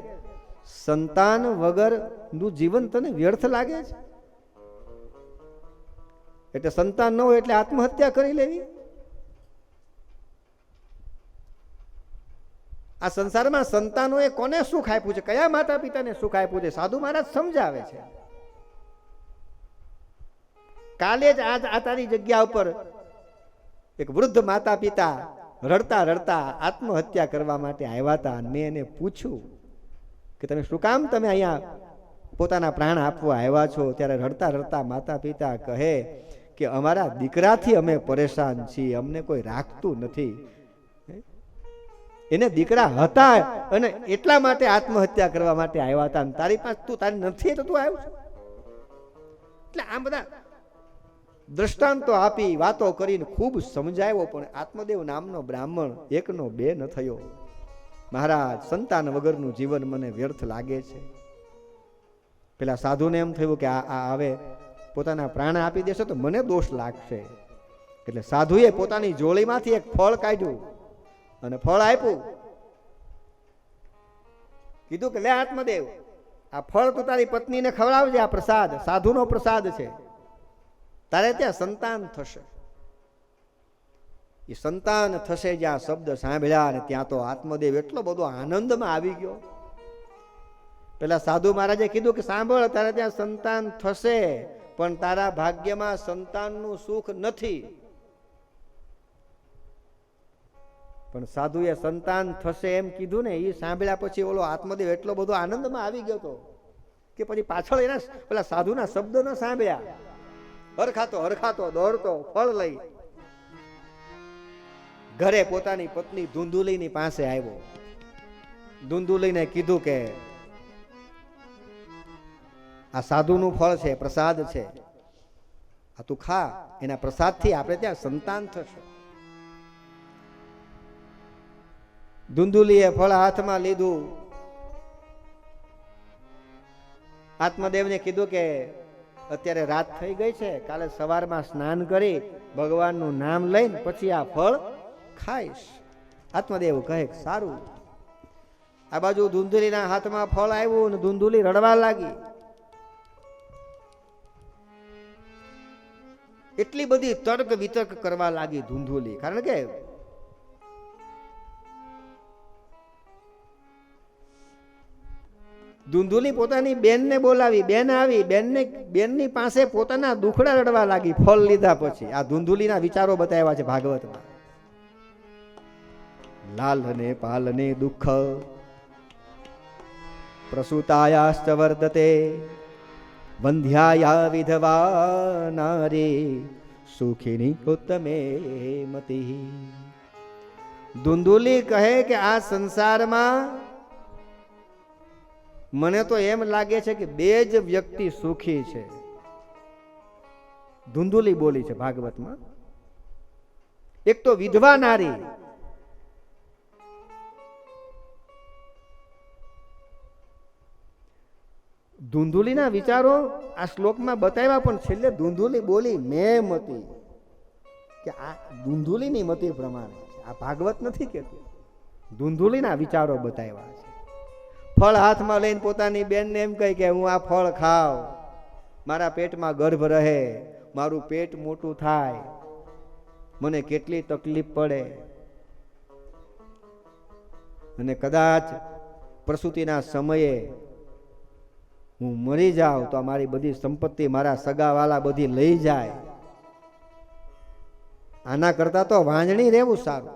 સંતાન વગરનું જીવન તને વ્યર્થ લાગે છે, એટલે સંતાન ન હોય એટલે આત્મહત્યા કરી લેવી? આ સંસારમાં સંતાનોએ કોને સુખ આપ્યું છે? કયા માતા પિતાને સુખ આપ્યું છે? સાધુ મહારાજ સમજાવે છે. કાલે જ આ તારી જગ્યા ઉપર એક વૃદ્ધ માતા પિતા રડતા રડતા આત્મહત્યા કરવા માટે આવ્યા હતા. મેં એને પૂછ્યું કે તમે શું કામ તમે અહીંયા પોતાના પ્રાણ આપવા આવ્યા છો? ત્યારે રડતા રડતા માતા પિતા કહે કે અમારા દીકરાથી અમે પરેશાન છીએ, અમને કોઈ રાખતું નથી. એને દીકરા હતા અને એટલા માટે આત્મહત્યા કરવા માટે આવ્યા હતા. તારી પાસે તારી નથી તો તું આવ્યો છો. એટલે આ બધા દ્રષ્ટાંતો આપી, વાતો કરીને ખૂબ સમજાવ્યો. પણ આત્મદેવ નામનો બ્રાહ્મણ એકનો બે ન થયો. મહારાજ, સંતાન વગરનું જીવન મને વ્યર્થ લાગે છે. પેલા સાધુને એમ થયું કે આ હવે પોતાના પ્રાણ આપી દેશે તો મને દોષ લાગશે. એટલે સાધુએ પોતાની જોડીમાંથી એક ફળ કાઢ્યું અને ફળ આપ્યું. કીધું કે લે આત્મદેવ, આ ફળ તું તારી પત્નીને ખવડાવજે. આ પ્રસાદ સાધુનો પ્રસાદ છે, તારે ત્યાં સંતાન થશે. એ સંતાન થશે જ્યાં શબ્દ સાંભળ્યા, અને ત્યાં તો આત્મદેવ એટલો બધો આનંદમાં આવી ગયો. પેલા સાધુ મહારાજે કીધું કે સાંભળ, તારે ત્યાં સંતાન થશે, પણ તારા ભાગ્યમાં સંતાનનું સુખ નથી. પણ સાધુએ સંતાન થશે એમ કીધું ને, એ સાંભળ્યા પછી ઓલો આત્મદેવ એટલો બધો આનંદમાં આવી ગયો હતો કે પછી પાછળ એના પેલા સાધુના શબ્દો ન સાંભળ્યા. હરખાતો દોડતો ફળ લઈ ઘરે પોતાની પત્ની ધુંધુલીની પાસે આવ્યો. ધુંધુલીને કીધું કે આ સાધુનું ફળ છે, પ્રસાદ છે, આ તું ખા, એના પ્રસાદથી આપણે ત્યાં સંતાન થશે. ધુંધુલીએ ફળ હાથમાં લીધું. આત્મદેવને કીધું કે અત્યારે રાત થઈ ગઈ છે, કાલે સવારમાં સ્નાન કરી ભગવાનનું નામ લઈને પછી આ ફળ ખાઈશ. આત્મદેવ કહે સારું. આ બાજુ ધુંધુલીના હાથમાં ફળ આવ્યું અને ધુંધુલી રડવા લાગી. એટલી બધી તર્ક વિતર્ક કરવા લાગી ધુંધુલી. કારણ કે ધૂંધુલી પોતાની બેનને બોલાવી, બેન આવી, બેનની પાસે પોતાના દુખડા રડવા લાગી ફળ લીધા પછી. આ ધૂંધુલીના વિચારો બતાવ્યા છે ભાગવતમાં. લાલને પાલને દુઃખ પ્રસૂતાયાશ્ચ વર્ધતે વંધ્યાયા વિધવા નારી સુખિની ઉત્તમે મતિ. ધૂંધુલી કહે કે આ સંસારમાં મને તો એમ લાગે છે કે બે જ વ્યક્તિ સુખી છે. ધૂંધુલી બોલી છે ભાગવતમાં. એક તો વિધવા નારી, ધૂંધુલીના વિચારો આ શ્લોકમાં બતાવ્યા, પણ છેલ્લે ધૂંધુલી બોલી મેં મતી, કે આ ધૂંધુલીની મતી પ્રમાણે છે. આ ભાગવત નથી કહેતું, ધૂંધુલીના વિચારો બતાવ્યા છે. ફળ હાથમાં લઈને પોતાની બેનને એમ કહે કે હું આ ફળ ખાવ, મારા પેટમાં ગર્ભ રહે, મારું પેટ મોટું થાય, મને કેટલી તકલીફ પડે, અને કદાચ પ્રસૂતિના સમયે હું મરી જાઉં તો મારી બધી સંપત્તિ મારા સગાવાલા બધી લઈ જાય, આના કરતા તો વાંજણી રહેવું સારું.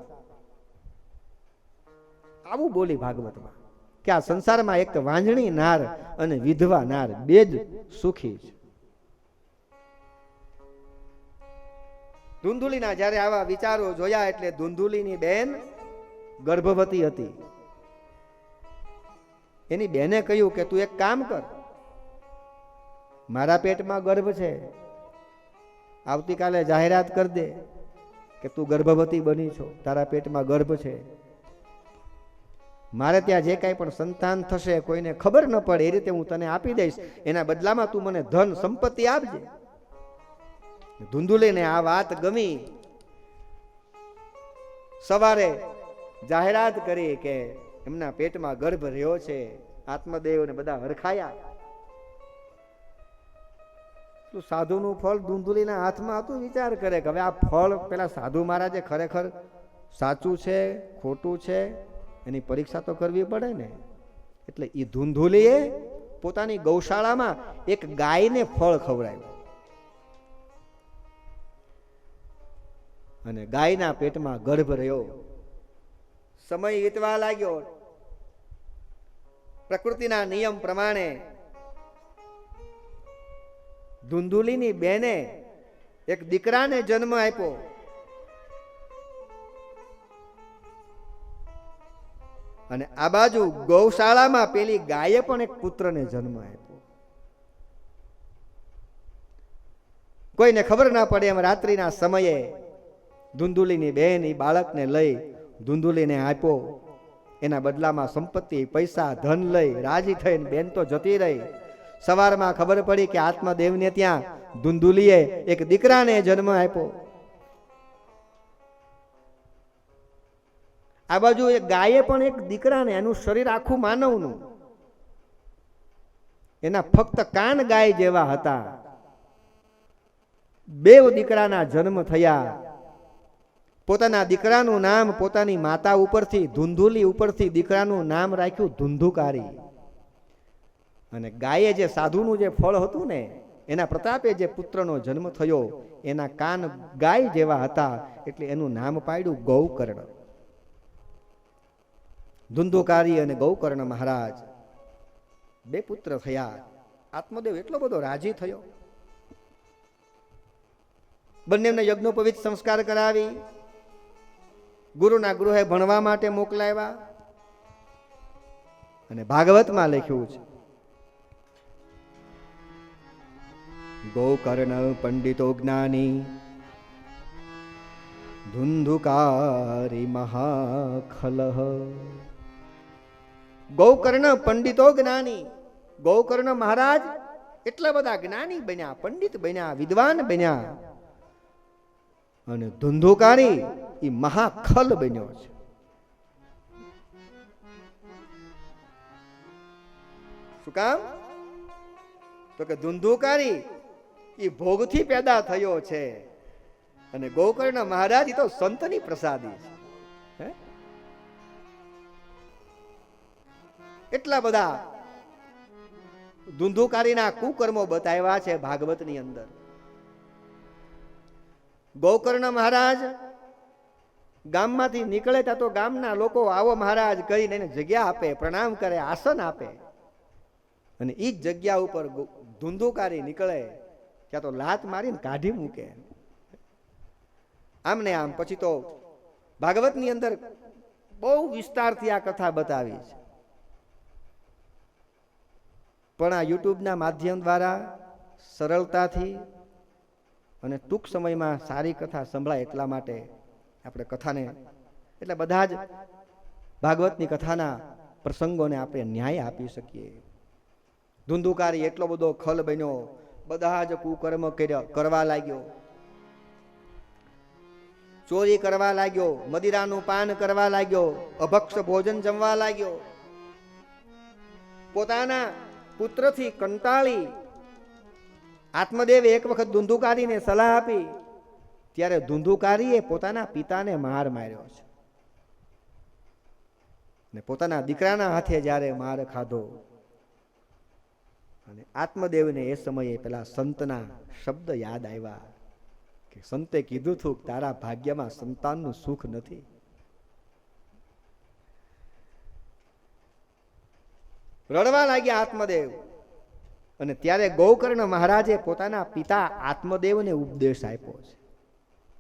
આવું બોલી ભાગવતમાં કે આ સંસારમાં એક વાંજણી નાર અને વિધવા નાર બે જ સુખી છે. ધૂંધુલીના જ્યારે આવા વિચારો જોયા એટલે ધૂંધુલીની બેન ગર્ભવતી હતી. એની બેને કહ્યું કે તું એક કામ કર, મારા પેટમાં ગર્ભ છે, આવતીકાલે જાહેરાત કરી દે કે તું ગર્ભવતી બની છો, તારા પેટમાં ગર્ભ છે, મારે ત્યાં જે કાંઈ પણ સંતાન થશે કોઈને ખબર ન પડે એ રીતે હું તને આપી દઈશ, એના બદલામાં તું મને ધન સંપત્તિ આપજે. ધૂંધુલીને આ વાત ગમી. સવારે જાહેરાત કરી કે એમના પેટમાં ગર્ભ રહ્યો છે. આત્મદેવને બધા હરખાયા. સાધુનું ફળ ધૂંધુલીના હાથમાં હતું. વિચાર કરે કે હવે આ ફળ પેલા સાધુ મહારાજે ખરેખર સાચું છે ખોટું છે એની પરીક્ષા તો કરવી પડે ને. એટલે એ ધૂંધુલીએ પોતાની ગૌશાળામાં એક ગાયને ફળ ખવડાવ્યું અને ગાયના પેટમાં ગર્ભ રહ્યો. સમય વીતવા લાગ્યો. પ્રકૃતિના નિયમ પ્રમાણે ધૂંધુલીની બેને એક દીકરાને જન્મ આપ્યો. અને આ બાજુ ગૌશાળામાં પેલી ગાયે પણ એક પુત્રને જન્મ આપ્યો. કોઈને ખબર ના પડે એમ રાત્રિના સમયે ધૂંધુલીની બેન એ બાળકને લઈ ધૂંધુલીને આપ્યો. એના બદલામાં સંપત્તિ પૈસા ધન લઈ રાજી થઈને બેન તો જતી રહી. સવારમાં ખબર પડી કે આત્મદેવને ત્યાં ધૂંધુલીએ એક દીકરાને જન્મ આપ્યો. આ બાજુ એક ગાયે પણ એક દીકરાને, એનું શરીર આખું માનવનું, એના ફક્ત કાન ગાય જેવા હતા. બે દીકરાના જન્મ થયા. પોતાના દીકરાનું નામ પોતાની માતા ઉપરથી ધૂંધુલી ઉપરથી દીકરાનું નામ રાખ્યું ધુંધુકારી. અને ગાયે જે સાધુનું જે ફળ હતું ને એના પ્રતાપે જે પુત્રનો જન્મ થયો એના કાન ગાય જેવા હતા એટલે એનું નામ પાડ્યું ગૌકર્ણ. ધુંધુકારી અને ગૌકર્ણ મહારાજ બે પુત્ર થયા. આત્મદેવ એટલો બધો રાજી થયો. બંનેને યજ્ઞોપવિત સંસ્કાર કરાવી ગુરુના ગૃહે ભણવા માટે મોકલાવ્યા. અને ભાગવતમાં લખ્યું છે ગૌકર્ણ પંડિતો જ્ઞાની ધુંધુકારી મહાખલહ. ગૌકર્ણ પંડિતો જ્ઞાની, ગૌકર્ણ મહારાજ એટલા બધા જ્ઞાની બન્યા, પંડિત બન્યા, વિદ્વાન બન્યા. અને ધુંધુકારી એ મહાખલ બન્યો છે. શું કામ? તો કે ધુંધુકારી એ ભોગથી પેદા થયો છે અને ગૌકર્ણ મહારાજ તો સંતની પ્રસાદી છે. એટલા બધા ધુંધુકારીના કુકર્મો બતાવ્યા છે ભાગવતની અંદર. ગોકર્ણ મહારાજ ગામમાંથી નીકળે ત્યાં તો ગામના લોકો આવો મહારાજ કરીને એને જગ્યા આપે, પ્રણામ કરે, આસન આપે. અને એ જ જગ્યા ઉપર ધુંધુકારી નીકળે ત્યાં તો લાત મારીને કાઢી મૂકે. આમ ને આમ પછી તો ભાગવતની અંદર બહુ વિસ્તારથી આ કથા બતાવી છે. પણ આ યુટ્યુબના માધ્યમ દ્વારા સરળતાથી અને ટૂંક સમયમાં સારી કથા સંભળાય એટલા માટે આપણે કથાને એટલે બધા જ ભાગવતની કથાના પ્રસંગોને આપણે ન્યાય આપી શકીએ. ધુંધુકારી એટલો બધો ખલ બન્યો, બધા જ કુકર્મ કરવા લાગ્યો, ચોરી કરવા લાગ્યો, મદિરાનું પાન કરવા લાગ્યો, અભક્ષ ભોજન જમવા લાગ્યો. પોતાના પુત્રથી કંટાળી આત્મદેવે એક વખત ધુંધુકારીને સલાહ આપી, ત્યારે ધુંધુકારીએ પોતાના પિતાને માર માર્યો છે. ને પોતાના દીકરાના હાથે જ્યારે માર ખાધો અને આત્મદેવને એ સમયે પેલા સંતના શબ્દ યાદ આવ્યા કે સંતે કીધું હતું કે તારા ભાગ્યમાં સંતાનનું સુખ નથી. રડવા લાગ્યા આત્મદેવ. અને ત્યારે ગોકર્ણ મહારાજે પોતાના પિતા આત્મદેવને ઉપદેશ આપ્યો છે.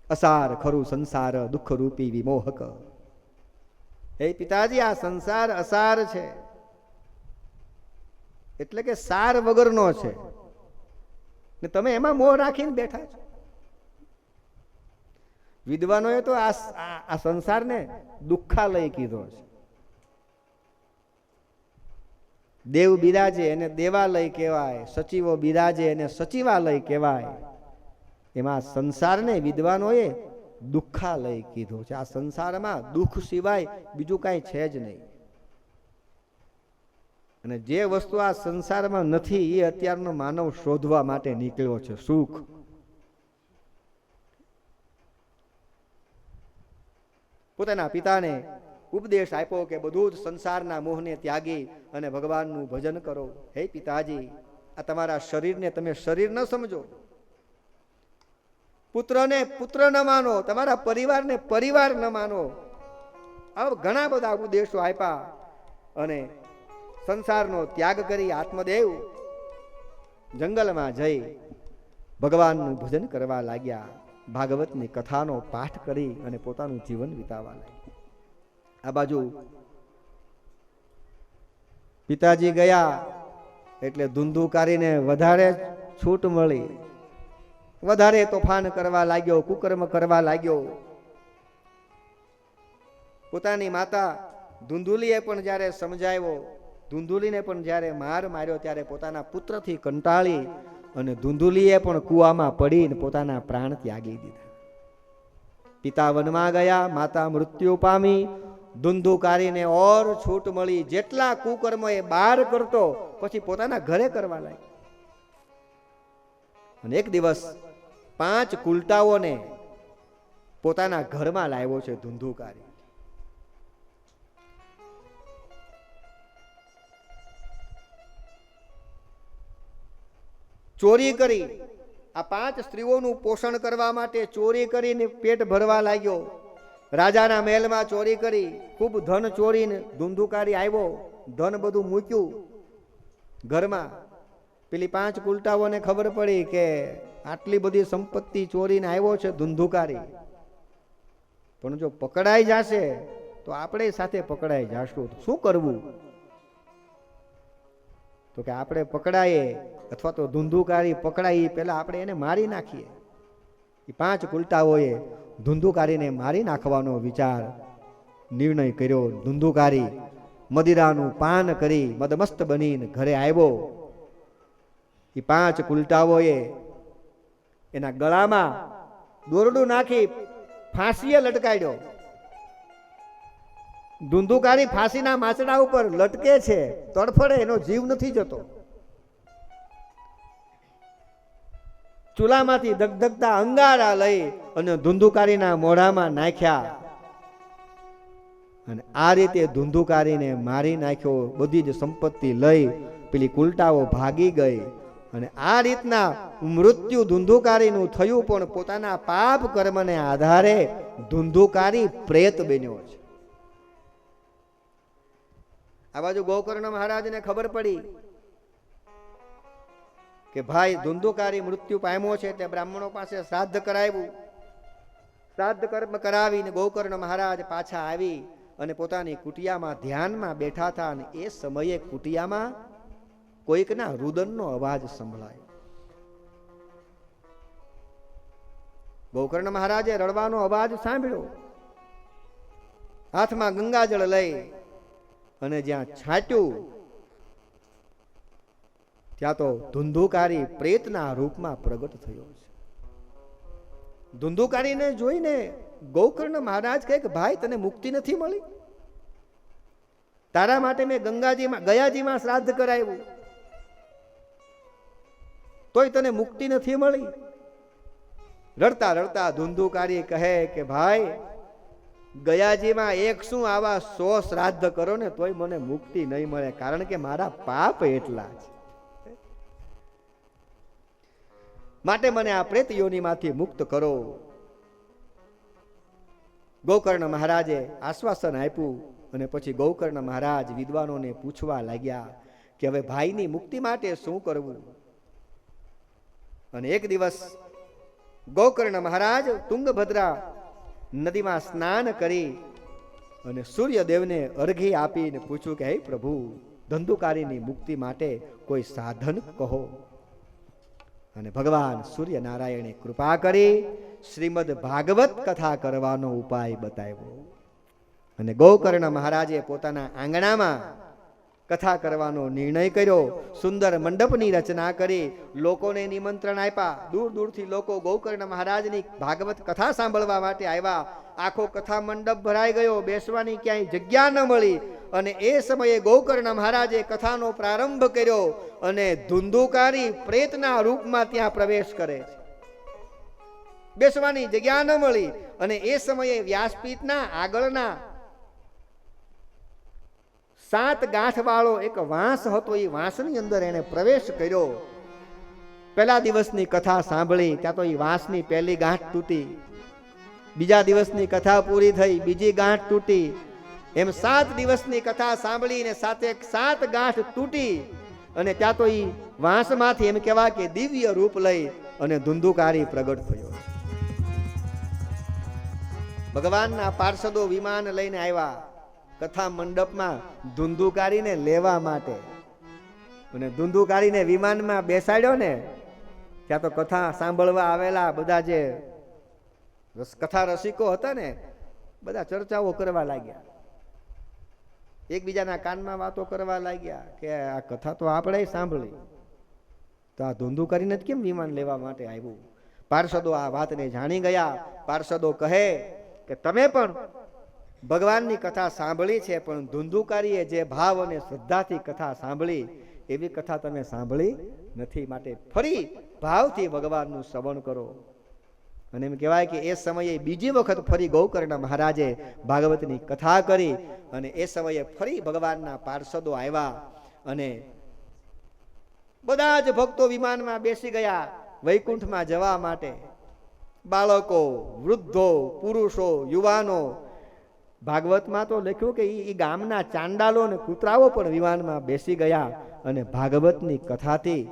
અસાર ખરું સંસાર દુઃખ રૂપી વિમોહક. હે પિતાજી, આ સંસાર અસાર છે, એટલે કે સાર વગરનો છે, ને તમે એમાં મોહ રાખીને બેઠા છો. વિદ્વાનોએ તો આ સંસારને દુઃખાલય કીધો છે. દેવ બિરાજે એને દેવાલય કહેવાય, સચિવો બિરાજે એને સચિવાલય કહેવાય. એમાં સંસારને વિદ્વાનોએ દુઃખાલય કીધું છે. આ સંસારમાં દુઃખ સિવાય બીજું કાંઈ છે જ નહીં. અને જે વસ્તુ આ સંસારમાં નથી એ અત્યારનો માનવ શોધવા માટે નીકળ્યો છે, સુખ. પોતાના પિતાને ઉપદેશ આપ્યો કે બધું જ સંસારના મોહને ત્યાગી અને ભગવાનનું ભજન કરો. હે પિતાજી, આ તમારા શરીરને તમે શરીર ન સમજો, પુત્રને પુત્ર ન માનો, તમારા પરિવારને પરિવાર ન માનો. આવા ઘણા બધા ઉપદેશો આપ્યા અને સંસારનો ત્યાગ કરી આત્મદેવ જંગલમાં જઈ ભગવાનનું ભજન કરવા લાગ્યા. ભાગવતની કથાનો પાઠ કરી અને પોતાનું જીવન વિતાવવા લાગ્યા. આ બાજુ પિતાજી ગયા એટલે ધુંધુકારીને વધારે છૂટ મળી, વધારે તોફાન કરવા લાગ્યો, કુકર્મ કરવા લાગ્યો. પોતાની માતા ધુંધુલીએ પણ જ્યારે સમજાવ્યો, ધુંધુલીને પણ જ્યારે માર માર્યો, ત્યારે પોતાના પુત્રથી કંટાળી અને ધુંધુલીએ પણ કૂવામાં પડીને પોતાના પ્રાણ ત્યાગી દીધા. પિતા વનમાં ગયા, માતા મૃત્યુ પામી. ધુંધુકારીને ઓર છૂટ મળી, જેટલા કુકર્મ એ બહાર કરતો પછી પોતાના ઘરે કરવા લાગ્યો. અને એક દિવસ 5 કુલટાઓને પોતાના ઘરમાં લાવ્યો છે ધુંધુકારી. ચોરી કરી આ 5 સ્ત્રીઓનું પોષણ કરવા માટે ચોરી કરીને પેટ ભરવા લાગ્યો. રાજાના મહેલમાં ચોરી કરી, ખૂબ ધન ચોરીને ધુંધુકારી આવ્યો, ધન બધું મૂક્યું ઘરમાં. પેલી 5 કુલટાઓને ખબર પડી કે આટલી બધી સંપત્તિ ચોરીને આવ્યો છે ધુંધુકારી, પણ જો પકડાઈ જશે તો આપણે સાથે પકડાઈ જાશું, શું કરવું? તો કે આપણે પકડાઈએ અથવા તો ધુંધુકારી પકડાઈ પહેલા આપણે એને મારી નાખીએ. એ 5 કુલટાઓએ ધુંધુકારીને મારી નાખવાનો વિચાર નિર્ણય કર્યો. ધુંધુકારી મદિરાનું પાન કરી મદમસ્ત બનીને ઘરે આવ્યો. એ 5 કુલટાઓએ એના ગળામાં દોરડું નાખી ફાંસીએ લટકાડ્યો. ધુંધુકારી ફાંસીના માચડા ઉપર લટકે છે, તડફડે, એનો જીવ નથી જતો. ચૂલામાંથી ધગધગતા અંગારા લઈ અને ધુંધુકારીના મોઢામાં નાખ્યા અને આ રીતે ધુંધુકારીને મારી નાખ્યો. બધી જ સંપત્તિ લઈ પેલી કુલટાઓ ભાગી ગઈ અને આ રીતના મૃત્યુ ધુંધુકારીનું થયું, પણ પોતાના પાપ કર્મને આધારે ધુંધુકારી પ્રેત બન્યો છે. આ બાજુ ગોકર્ણ મહારાજને ખબર પડી કે ભાઈ ધુંધુકારી મૃત્યુ પામ્યો છે, તે બ્રાહ્મણો પાસે શ્રાદ્ધ કરાવ્યું. શ્રાદ્ધ કર્મ કરાવીને ગોકર્ણ મહારાજ પાછા આવી અને પોતાની કુટિયામાં ધ્યાનમાં બેઠા હતા, અને એ સમયે કુટિયામાં કોઈકના રુદનનો અવાજ સંભળાયો. ગોકર્ણ મહારાજે રડવાનો અવાજ સાંભળ્યો, હાથમાં ગંગાજળ લઈ અને જ્યાં છાંટ્યું ત્યાં તો ધુંધુકારી પ્રેતના રૂપમાં પ્રગટ થયો છે. ધુંધુકારીને જોઈને ગોકર્ણ મહારાજ કહે કે ભાઈ તને મુક્તિ નથી મળી? તારા માટે મેં ગયાજીમાં શ્રાદ્ધ કરાવ્યું, તોય તને મુક્તિ નથી મળી. રડતા રડતા ધુંધુકારી કહે કે ભાઈ ગયાજીમાં એક શું આવા 100 શ્રાદ્ધ કરો ને તોય મને મુક્તિ નહીં મળે, કારણ કે મારા પાપ એટલા છે. માટે મને આ પ્રેત યોનિમાંથી મુક્ત કરો. ગોકર્ણ મહારાજે આશ્વાસન આપ્યું અને પછી ગોકર્ણ મહારાજ વિદ્વાનોને પૂછવા લાગ્યા કે હવે ભાઈની મુક્તિ માટે શું કરવું. અને એક દિવસ ગોકર્ણ મહારાજ તુંગભદ્રા નદીમાં સ્નાન કરી અને સૂર્યદેવને અર્ઘ્ય આપીને પૂછ્યું કે હે પ્રભુ, ધંધુકારીની મુક્તિ માટે કોઈ સાધન કહો. અને ભગવાન સૂર્યનારાયણે કૃપા કરી શ્રીમદ ભાગવત કથા કરવાનો ઉપાય બતાવ્યો. અને ગોકર્ણ મહારાજે પોતાના આંગણામાં કથા કરવાનો નિર્ણય કર્યો. સુંદર મંડપની રચના કરી, લોકોને નિમંત્રણ આપ્યા. દૂર દૂરથી લોકો ગોકર્ણ મહારાજની ભાગવત કથા સાંભળવા માટે આવ્યા. આખો કથા મંડપ ભરાઈ ગયો, બેસવાની ક્યાંય જગ્યા ન મળી. અને એ સમયે ગોકર્ણ મહારાજે કથાનો પ્રારંભ કર્યો અને ધુંધુકારી પ્રેતના રૂપમાં ત્યાં પ્રવેશ કરે છે. બેસવાની જગ્યા ન મળી અને એ સમયે વ્યાસપીઠના આગળના 7 ગાંઠ વાળો એક વાંસ હતો, એ વાંસની અંદર એને પ્રવેશ કર્યો. પહેલા દિવસની કથા સાંભળી ત્યાં તો એ વાંસની પહેલી ગાંઠ તૂટી. બીજા દિવસની કથા પૂરી થઈ, બીજી ગાંઠ તૂટી. એમ 7 દિવસની કથા સાંભળીને 7 ગાંઠ તૂટી. અને ત્યાં તો એ વાંસમાંથી એમ કહેવાય કે દિવ્ય રૂપ લઈ અને ધુંધુકારી પ્રગટ થયો. ભગવાનના પાર્ષદો વિમાન લઈને આવ્યા કથા મંડપમાં ધુંધુકારીને લેવા માટે. અને ધુંધુકારીને વિમાનમાં બેસાડ્યો ને ત્યાં તો કથા સાંભળવા આવેલા બધા જે કથા રસિકો હતા ને, બધા ચર્ચાઓ કરવા લાગ્યા, એકબીજાના કાનમાં વાતો કરવા લાગ્યા કે આ કથા તો આપણે સાંભળી, તો આ ધુંધુકારીને જ કેમ વિમાન લેવા માટે આવ્યું. પાર્ષદો આ વાતને જાણી ગયા. પાર્ષદો કહે કે તમે પણ ભગવાનની કથા સાંભળી છે, પણ ધુંધુકારીએ જે ભાવ અને શ્રદ્ધાથી કથા સાંભળી એવી કથા તમે સાંભળી નથી. માટે ફરી ભાવથી ભગવાનનું શ્રવણ કરો. અને એમ કહેવાય કે એ સમયે બીજી વખત ફરી ગોકર્ણ મહારાજે ભાગવતની કથા કરી. અને એ સમયે ફરી ભગવાનના પાર્ષદો આવ્યા અને બધા જ ભક્તો વિમાનમાં બેસી ગયા વૈકુંઠમાં જવા માટે. બાળકો, વૃદ્ધો, પુરુષો, યુવાનો. ભાગવતમાં તો લખ્યું કે એ ગામના ચાંડાલો અને કૂતરાઓ પણ વિમાનમાં બેસી ગયા. અને ભાગવતની કથાથી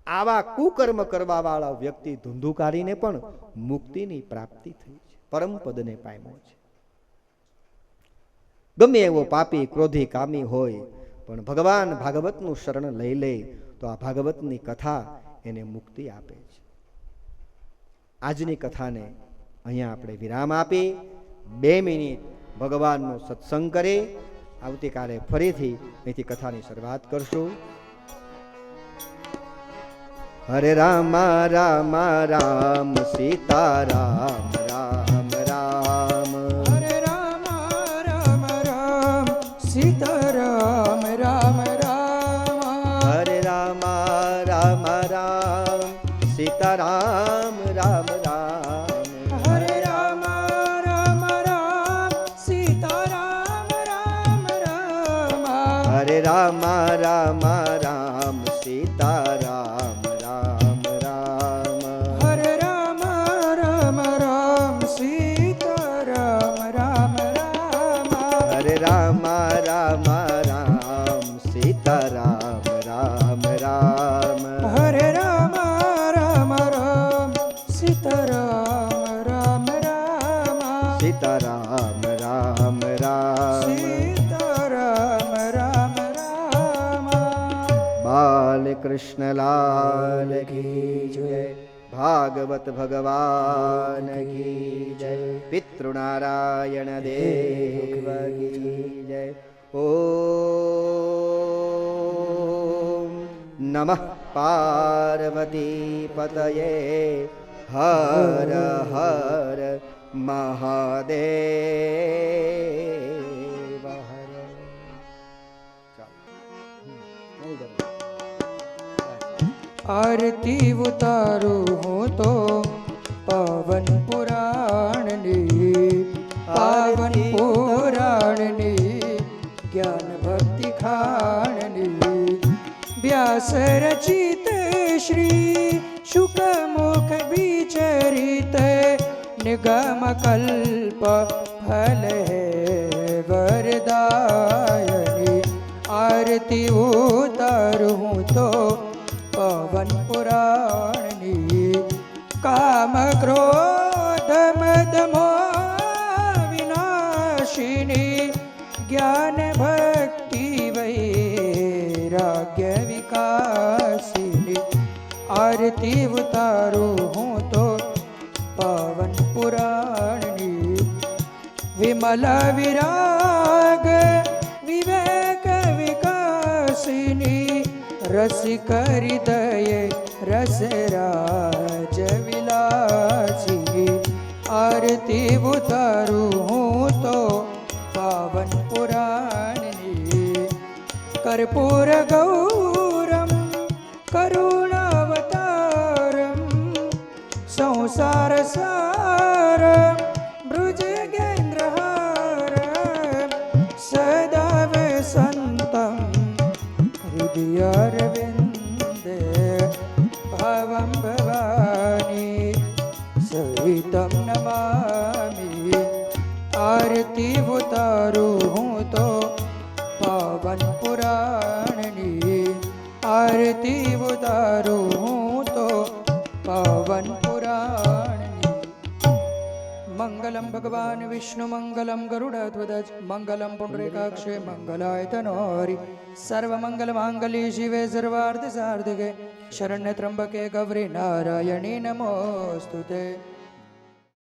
આવા કુકર્મ કરવા વાળા વ્યક્તિ ધુંધુકારીને પણ મુક્તિની પ્રાપ્તિ થઈ છે, પરમ પદને પામ્યો છે. ગમે એવો પાપી, ક્રોધી, કામી હોય પણ ભગવાન ભાગવતનું શરણ લઈ લે તો આ ભાગવતની કથા એને મુક્તિ આપે છે. આજની કથાને અહીંયા આપણે વિરામ આપી 2 મિનિટ ભગવાનનો સત્સંગ કરી આવતીકાલે ફરીથી અહીંથી કથાની શરૂઆત કરશું. હરે રામ રામ રામ સીતારામ રામ રામ. હરે રામ રામ રામ સીતારામ રામ રામ. હરે રામ રામ રામ સીતારામ રામ રામ. હરે રામ રામ રામ સીતારામ રામ રામ. હરે રામ રામ રામ રામ સીતારામ રામ રામ હરે રામ રામ રામ સીતારામ રામ રામ હરે રામ રામ રામ સીતારામ રામ રામ હરે રામ રામ રામ સીતારામ રામ રામ સીતારામ રામ રામ સીતારામ રામ રામ બાલ કૃષ્ણ લાલ કી જય ભાગવત ભગવાન કી જય પિતૃનારાયણ દેવ કી જય ઓમ નમઃ પાર્વતી પતયે હર હર મહાદેવ હર આરતી ઉતારું હું તો પાવન પુરાણની પાવન પુરાણની જ્ઞાન ભક્તિ ખાણની વ્યાસ રચિત શ્રી શુકમુખ વિચરિત નિગમ કલ્પ ફલ હે વરદાયની આરતી ઉતારું હું તો પવન પુરાણની કામ ક્રોધ મદ મોહ વિનાશિની જ્ઞાન ભક્તિ વૈરાગ્ય વિકાસિની આરતી ઉતારું હું તો પવન પુરાણની વિમલ વિરાગ વિવેક વિકાસિની રસિક હૃદય રસરાજ વિલાસી આરતી ઉતારું હું તો પાવન પુરાણની કર્પૂર ગૌરમ કરુણાવતારમ સંસાર સાર ભૃજગેન્દ્રહાર સદા વસંતમ હૃદયારવિંદે ભાવં ભવાની સહિતમ નમામિ આરતી ઉતારું હું તો પાવન પુરાણની આરતી ઉતારું હું તો પાવન પુરાણની મંગલમ ભગવાન વિષ્ણુ મંગલમ ગરુડધ્વજ મંગલમ પુંડરીકાક્ષે મંગલાય તનોહરિ સર્વમંગલ માંગલ્ય શિવે સર્વાર્થ સાર્થકે શરણ્ય ત્રંબકે ગૌરી નારાયણી નમોસ્તુતે